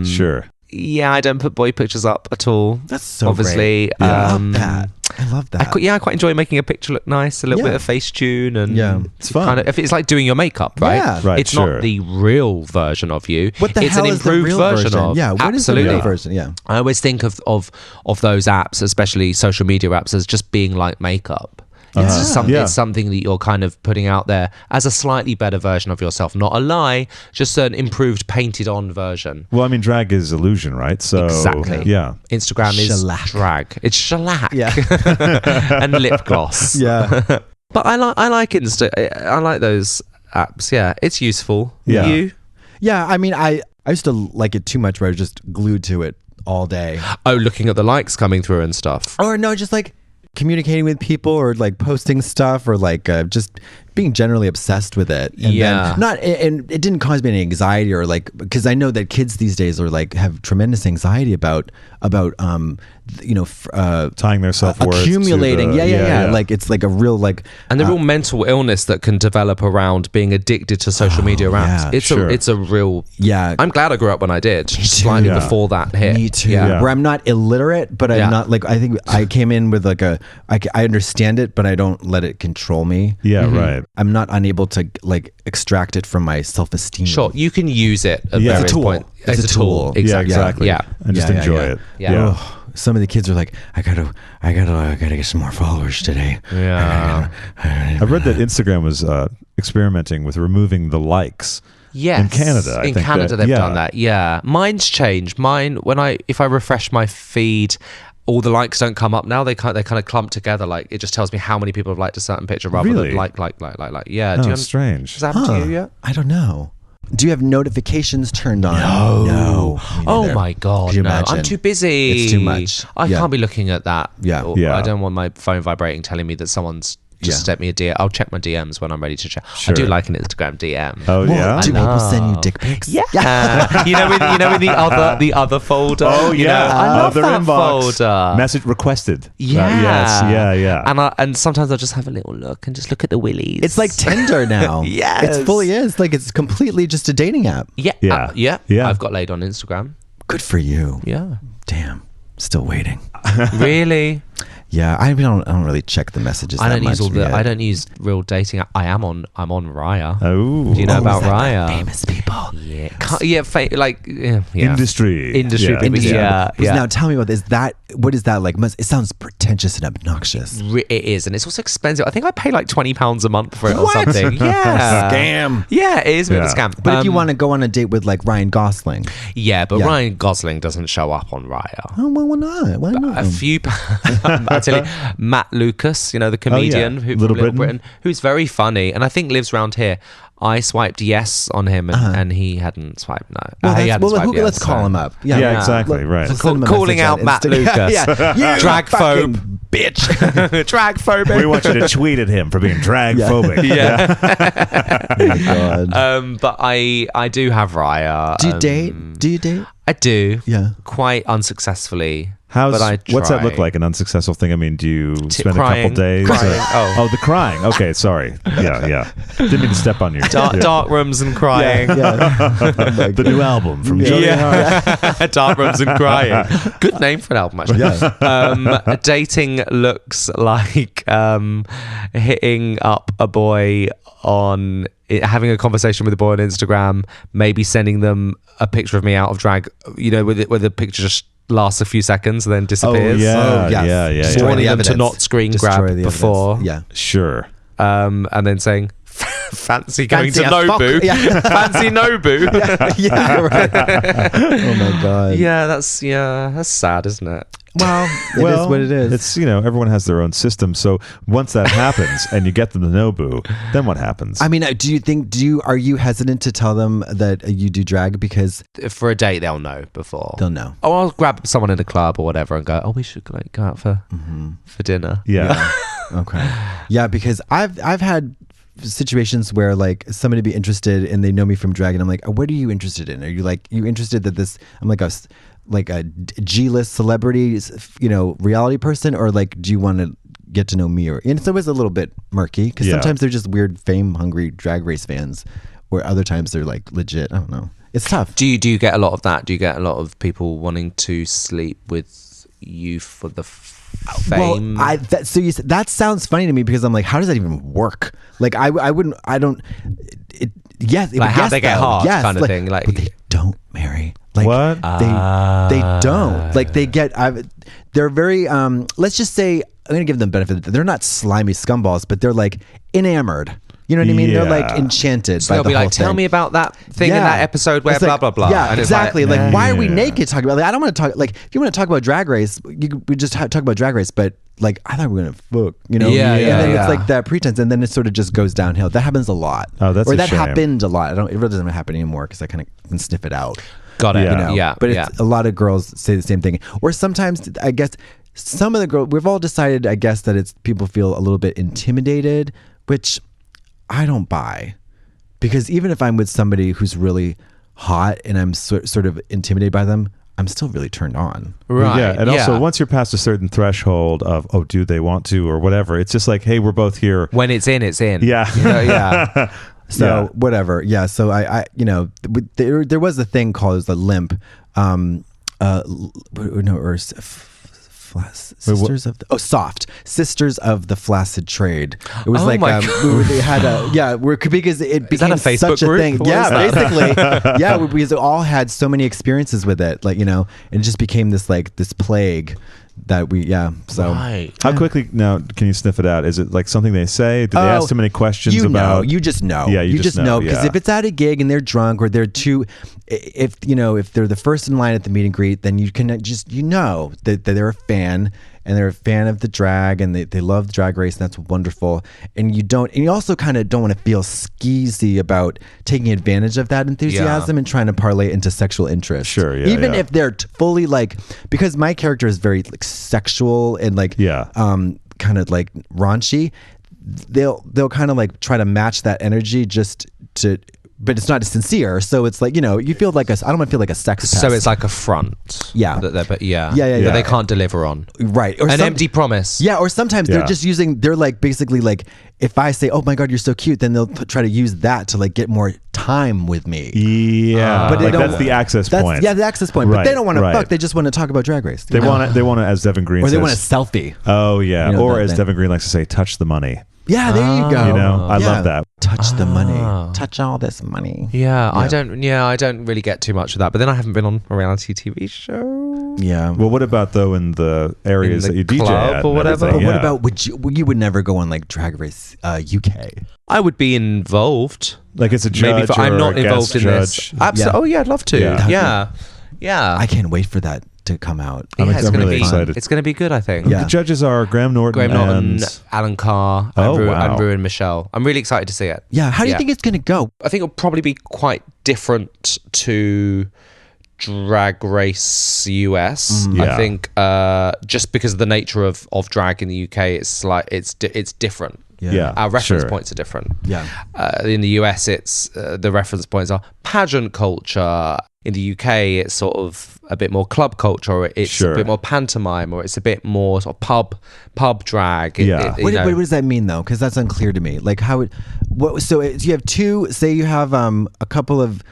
Sure. Yeah, I don't put boy pictures up at all. That's so obviously. great. I love that. I love that. I quite enjoy making a picture look nice, a little Yeah. bit of Facetune, and Yeah. It's fun. Kind of, if it's like doing your makeup, right? Yeah. Right, It's sure. not the real version of you. What the it's hell an is the improved real version of. Yeah, what is the Absolutely. real version? Yeah. I always think of those apps, especially social media apps, as just being like makeup. It's just something. Yeah. It's something that you're kind of putting out there as a slightly better version of yourself. Not a lie, just an improved, painted-on version. Well, I mean, drag is illusion, right? So Exactly. Yeah. Instagram is Shellac. drag. It's shellac. Yeah. And lip gloss. Yeah. But I like Insta. I like those apps. Yeah, it's useful. Yeah. You? Yeah. I mean, I used to like it too much where I was just glued to it all day. Oh, looking at the likes coming through and stuff. Or no, just like communicating with people or like posting stuff or like just being generally obsessed with it. And Yeah. and it didn't cause me any anxiety or like, because I know that kids these days are like have tremendous anxiety about Tying their self-worth accumulating. to the- Yeah. Like it's like a real like And the real mental illness that can develop around being addicted to social media apps. yeah, sure. It's a real. yeah. I'm glad I grew up when I did, too. slightly Yeah. before that hit. Me too. Yeah. Where I'm not illiterate, but I'm Yeah. not like, I think I came in with like I understand it, but I don't let it control me. Yeah, right. I'm not unable to like extract it from my self-esteem. Sure, you can use it at Yeah. It's a various tool. points. It's a tool. Yeah, Exactly. exactly. Yeah. And just Yeah, enjoy yeah. it. Yeah. Oh, some of the kids are like, I gotta get some more followers today. Yeah. I've read that Instagram was experimenting with removing the likes. Yes. In Canada, I in think Canada that- they've yeah. done that. Yeah, mine's changed. Mine, if I refresh my feed, all the likes don't come up now. They kind of clump together. Like it just tells me how many people have liked a certain picture rather Really? than like. Yeah. Oh, Do you strange. Has that happened to you yet? I don't know. Do you have notifications turned on? No. Me Oh neither. my god, Could you no! imagine? I'm too busy. It's too much. I Yeah. can't be looking at that. Yeah. Or Yeah. I don't want my phone vibrating, telling me that someone's just Yeah. sent me a DM. I'll check my DMs when I'm ready to check. Sure. I do like an Instagram DM. Oh, Well, yeah? do I people send you know. dick pics? Yeah. you know in the other folder. Oh, You yeah. know, I love Other that inbox. folder. Message requested. Yeah. Yes. Yeah. And sometimes I'll just have a little look and just look at the willies. It's like Tinder now. Yes. It fully is. Like it's completely just a dating app. yeah, Yeah. Yeah. I've got laid on Instagram. Good for you. Yeah. Damn. Still waiting. Really? Yeah, I don't really check the messages. I that don't use much yet. I don't use real dating. I'm on Raya. Oh, Do you know about is that Raya? famous people. Yeah, yeah. industry Industry people. Industry. Yeah. Now tell me about this. What is that like? It sounds pretentious and obnoxious. It is, and it's also expensive. I think I pay like £20 a month for it or something. Yeah, Scam. Yeah, it is a bit of a Yeah. scam. But if you want to go on a date with like Ryan Gosling, yeah, but Yeah. Ryan Gosling doesn't show up on Raya. oh well, why not? Why not? A few, I tell you, Matt Lucas, the comedian yeah. who Little from Little Britain. Britain, who's very funny, and I think lives around here. I swiped yes on him, and he hadn't swiped no. He hadn't swiped yes, let's call so- him up. Yeah, exactly, right. let's send him a Calling message out on Matt Instagram. Lucas. Yeah, you Drag fucking phobe. bitch. Drag phobic. We want you to tweet at him for being drag phobic. Yeah. Oh my God. But I do have Raya. Do you date? Do you date? I do. Yeah. Quite unsuccessfully. What's but that look like? An unsuccessful thing? I mean, do you spend crying. a couple days? Crying. Oh, the crying. Okay, sorry. Yeah. Didn't mean to step on you. Dark rooms and crying. The new album from Jody Harsh. Dark rooms and crying. Good name for an album, actually. Dating looks like hitting up a boy on having a conversation with a boy on Instagram, maybe sending them a picture of me out of drag, where the picture just lasts a few seconds and then disappears. yes. Yeah. Warning them to evidence. not screen Destroy grab the before. evidence. Yeah. Sure. And then saying, fancy going Fancy to a fuck. Nobu. Yeah. Fancy Nobu. Yeah, right. Oh my God. Yeah, that's sad, isn't it? Well, it is what it is. It's everyone has their own system. So once that happens and you get them to Nobu, then what happens? I mean, are you hesitant to tell them that you do drag because For a date, they'll know before. they'll know? Oh, I'll grab someone in a club or whatever and go, we should go out for dinner. yeah. Okay. Yeah, because I've had situations where like somebody be interested and they know me from drag and I'm like, what are you interested in? Are you interested that this? I'm like a G-list celebrity, reality person, or like, do you want to get to know me? And it's always a little bit murky because sometimes they're just weird, fame-hungry Drag Race fans, where other times they're like legit. I don't know. It's tough. Do you get a lot of that? Do you get a lot of people wanting to sleep with you for the fame? Well, that sounds funny to me because I'm like, how does that even work? Like, I wouldn't. I don't. Yes, Like how they get hard kind of thing. Like, but they don't marry. Like, What? They don't. Like they get. They're very. Let's just say I'm gonna give them benefit. They're not slimy scumballs, but they're like enamored. You know what I mean? They're like Yeah. enchanted. so by they'll the be whole like, tell thing. me about that thing in Yeah. that episode where It's blah, like- blah, blah. Yeah, And it's exactly. Like, why are we Yeah. naked talking about? Like, I don't want to talk. Like, if you want to talk about Drag Race, we just talk about Drag Race. But like, I thought we were gonna fuck. Yeah, and then yeah. it's like that pretense, and then it sort of just goes downhill. That happens a lot. Oh, that's or a that shame. happened a lot. It really doesn't happen anymore because I kind of can sniff it out. Got it. Yeah. But it's, a lot of girls say the same thing. Or sometimes, I guess, some of the girls, we've all decided, I guess, that it's people feel a little bit intimidated, which I don't buy. Because even if I'm with somebody who's really hot and I'm sort of intimidated by them, I'm still really turned on. Right. Yeah, and also once you're past a certain threshold of do they want to or whatever, it's just like, hey, we're both here. when it's in, it's in. Yeah. Yeah. So Yeah. whatever. Yeah. So I there was a thing called the limp. Sisters of the Soft Sisters of the Flaccid Trade. It was Oh like my they had because it became that a Facebook such a group? thing. What Yeah, is that? basically. Yeah, we all had so many experiences with it, like and it just became this plague that so Right. How quickly now can you sniff it out? Is it like something they say? Do they ask too many questions about? You just know. Yeah, you just know because yeah. if it's at a gig and they're drunk or they're too, if they're the first in line at the meet and greet, then you can just that they're a fan and they're a fan of the drag and they love Drag Race and that's wonderful. And you also kind of don't want to feel skeezy about taking advantage of that enthusiasm and trying to parlay it into sexual interest. Sure, yeah, even yeah. if they're fully because my character is very sexual and kind of like raunchy, they'll kind of try to match that energy just to, but it's not sincere. So it's like, you feel like I don't want to feel like a sex pest. So it's like a front. Yeah. Yeah. Yeah. That they can't deliver on. Right. Or An empty promise. Yeah. Or sometimes they're just basically if I say, oh my God, you're so cute, then they'll try to use that to get more time with me. Yeah, But they like don't- that's the access point. Yeah, the access point. But Right, they don't want to right. fuck. They just want to talk about Drag Race. They want to, as Devin Green or they says. want a selfie. Oh yeah, You know, or that as thing. Devin Green likes to say, touch the money. Yeah, there you go. You know, I love that. Touch the money. Touch all this money. Yeah, I don't really get too much of that. But then I haven't been on a reality TV show. Yeah. Well, what about though in the areas In the that you DJ club at or and whatever? everything? But what Yeah. about you would never go on like Drag Race UK? I would be involved. like it's a judge Maybe, but I'm or not a involved guest in judge? this. Absolutely. Yeah. Oh yeah, I'd love to. Yeah. Yeah. I can't wait for that to come out. I'm it's I'm gonna really be excited. It's going to be good, I think. Yeah. The judges are Graham Norton, Graham Norton, and Alan Carr, Oh, and, wow. Rue and Michelle. I'm really excited to see it. Yeah. How do you think it's going to go? I think it'll probably be quite different to Drag Race US. Yeah. I think just because of the nature of drag in the UK, it's like it's different. Yeah, Our reference sure. points are different. Yeah. In the US, it's the reference points are pageant culture. In the UK, it's sort of a bit more club culture. Or it's Sure. a bit more pantomime, or it's a bit more sort of pub drag. Yeah. you What know. does that mean though? Because that's unclear to me. Like how it. You have two. Say you have a couple of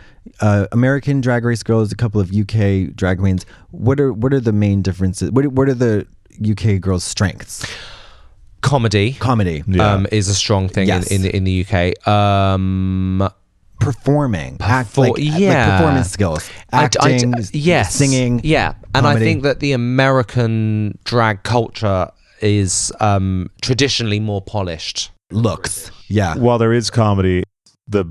American Drag Race girls, a couple of UK drag queens. What are the main differences? What are the UK girls' strengths? Comedy Yeah. is a strong thing Yes. in the UK. Performing, Perfor- yeah. like performance skills, acting, yes, singing, yeah. And I comedy. think that the American drag culture is traditionally more polished. looks. Yeah, While there is comedy, the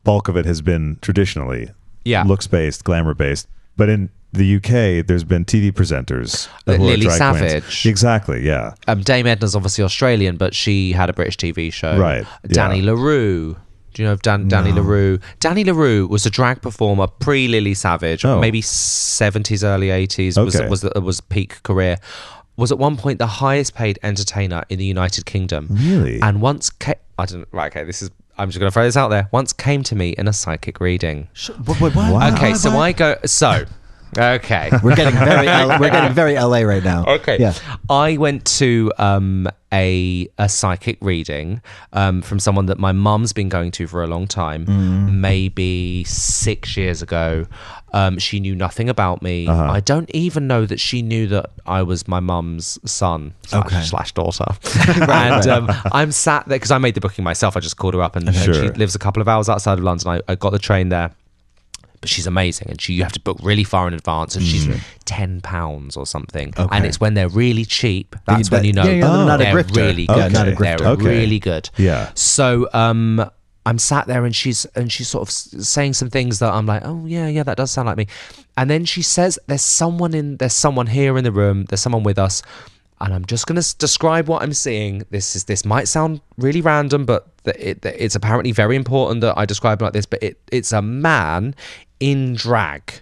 bulk of it has been traditionally looks based, glamour based. But in the UK, there's been TV presenters, who are Lily drag queens. Savage. Exactly. Yeah. Dame Edna's obviously Australian, but she had a British TV show. Right, Danny yeah. LaRue. Do you know of Danny LaRue? Danny LaRue was a drag performer pre-Lily Savage, Oh. maybe 70s, early 80s Okay. was peak career. Was at one point the highest paid entertainer in the United Kingdom. Really? And once I'm just going to throw this out there. Once came to me in a psychic reading. What? Okay, so I go. So, okay. We're getting very LA right now. Okay. Yeah. I went to a psychic reading from someone that my mum's been going to for a long time, maybe 6 years ago. She knew nothing about me. I don't even know that she knew that I was my mum's son slash daughter. And I'm sat there because I made the booking myself. I just called her up and Sure. she lives a couple of hours outside of London. I got the train there. But she's amazing, and you have to book really far in advance, and she's £10 or something. Okay. And it's when they're really cheap. That's when you know they're not a they're grifter. really good. Yeah, not a grifter. They're Okay. really good. Yeah. So I'm sat there, and she's sort of saying some things that I'm like, oh yeah, that does sound like me. And then she says, "There's someone here in the room. There's someone with us." And I'm just going to describe what I'm seeing. This might sound really random, but it's apparently very important that I describe it like this. But it's a man in drag.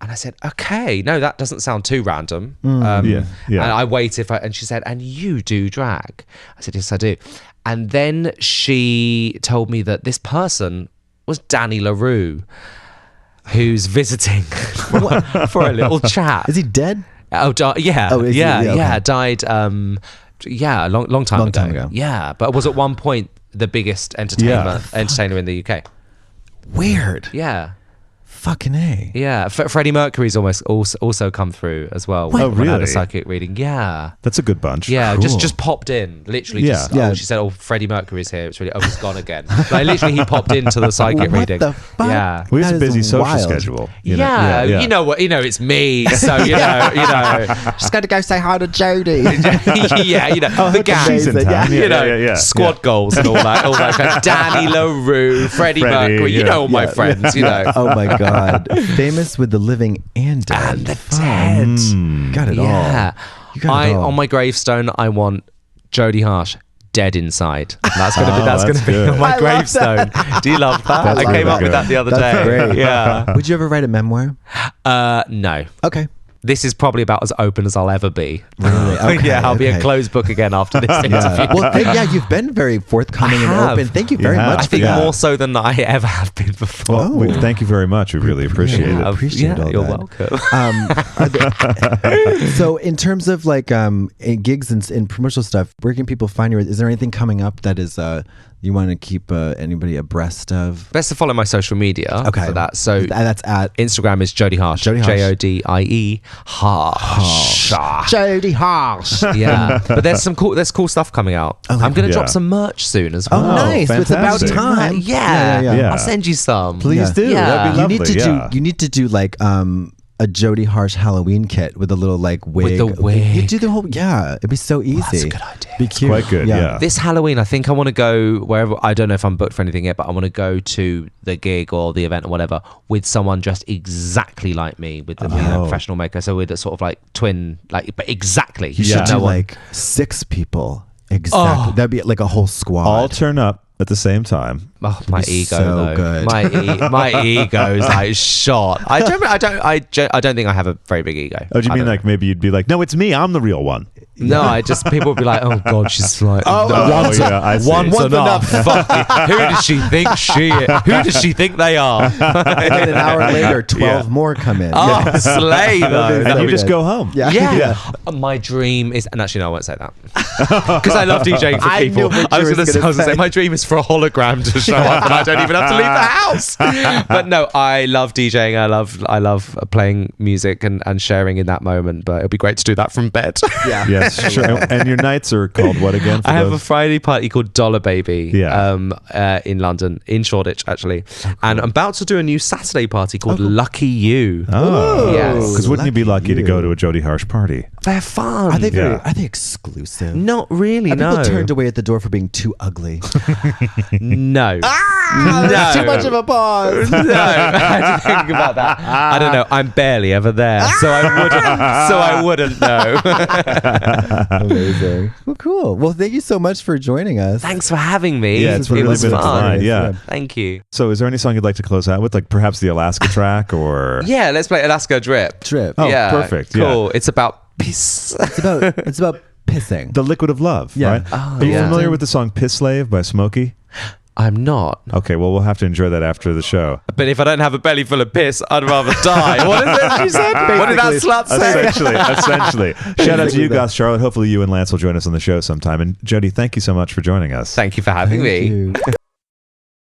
And I said, okay, no, that doesn't sound too random. Yeah. And I waited and she said, and you do drag? I said, yes, I do. And then she told me that this person was Danny LaRue, who's visiting for a little chat. Is he dead? Oh, yeah. Oh, is he? yeah, Yeah, okay. yeah. Died, a long time ago. Yeah, but was at one point the biggest entertainer in the UK. Weird. Yeah. Fucking A. Yeah, Freddie Mercury's also come through as well. Oh, when I had a really? psychic reading. Yeah. That's a good bunch. Yeah, Cool. just popped in. Literally, Yeah. Yeah. she said, "Oh, Freddie Mercury's here." It's really, he's gone again. Like literally, he popped into the psychic What reading. the fuck? Yeah, We have That a is busy social wild. schedule. yeah. You know what? It's me. So you know. Just got to go say hi to Jody. Yeah, the gang. She's in Amazing. town. Yeah. Squad goals and all that kind of Danny LaRue, Freddie Mercury. You yeah. know all my friends. You know. Oh my God. Famous with the living and dead. And the dead. Got it Yeah. all. You got it all. On my gravestone, I want Jodie Harsh dead inside. That's gonna be that's be good. on my I love gravestone. Do you love that? That's I came really up with good. that the other That's day. great. Yeah. Would you ever write a memoir? No. Okay. This is probably about as open as I'll ever be. Really? Okay, Yeah, I'll be a okay. closed book again after this interview. Well, you've been very forthcoming I and have. open. Thank you You very have. much. I think for that. more so than I ever have been before. Well, thank you very much. We really appreciate Yeah. it. appreciate all you're that. welcome. So, in terms of like in gigs and promotional stuff, where can people find you? Is there anything coming up that is you want to keep anybody abreast of? Best to follow my social media for that. So that's at Instagram is Jodie Harsh. Jodie Harsh. Jodie Harsh. Jodie Harsh. Yeah, but there's cool stuff coming out. I'm going to drop some merch soon as well. Oh, nice! It's about fantastic. time. Yeah. I'll send you some. Please do. Yeah. That'd be lovely. You need to do like a Jodie Harsh Halloween kit with a little like wig. With the wig. You do the whole. Yeah, it'd be so easy. That's a good idea. Be cute. Quite good. Yeah. This Halloween, I think I want to go wherever. I don't know if I'm booked for anything yet, but I want to go to the gig or the event or whatever with someone dressed exactly like me with the professional maker. So with a sort of like twin, like, but exactly. You should do like 6 people. Exactly. That'd be like a whole squad. All turn up at the same time. Oh, my ego, so though. good. My ego's like shot. I don't think I have a very big ego. Oh, do you mean like maybe you'd be like, no, it's me. I'm the real one. No, people would be like, oh God, she's like, one's enough. Fuck it. Who does she think she is? Who does she think they are? And then an hour later, 12 more come in. Oh, slay though. And you just go home. Yeah. My dream is, and actually no, I won't say that because I love DJing for people. I was going to say my dream is for a hologram to show up, and I don't even have to leave the house. But no, I love DJing. I love playing music and sharing in that moment. But it'll be great to do that from bed. Yeah. Yes, sure. And your nights are called what again? I have a Friday party called Dollar Baby in London, in Shoreditch, actually. And I'm about to do a new Saturday party called Lucky You. Oh. Yes. Because wouldn't you be lucky to go to a Jodie Harsh party? They're fun. Are they exclusive? Not really, no. People turned away at the door for being too ugly. No. There's too much of a pause. No, I had to think about that. I don't know. I'm barely ever there, so I wouldn't know. Amazing. Well, cool. Well, thank you so much for joining us. Thanks for having me. Yeah, it's it really was been fun. fun. Yeah. Thank you. So is there any song you'd like to close out with? Like perhaps the Alaska track or... Yeah, let's play Alaska Drip. Oh, yeah, perfect. Cool. Yeah. It's about piss. It's about pissing. The liquid of love, right? Oh, Are you yeah. familiar with the song Piss Slave by Smokey? I'm not. Okay, well, we'll have to enjoy that after the show. But if I don't have a belly full of piss, I'd rather die. What is it she said? What did that slut say? Essentially. Shout out to you, Goth Charlotte. Hopefully you and Lance will join us on the show sometime. And Jody, thank you so much for joining us. Thank you for having me. You.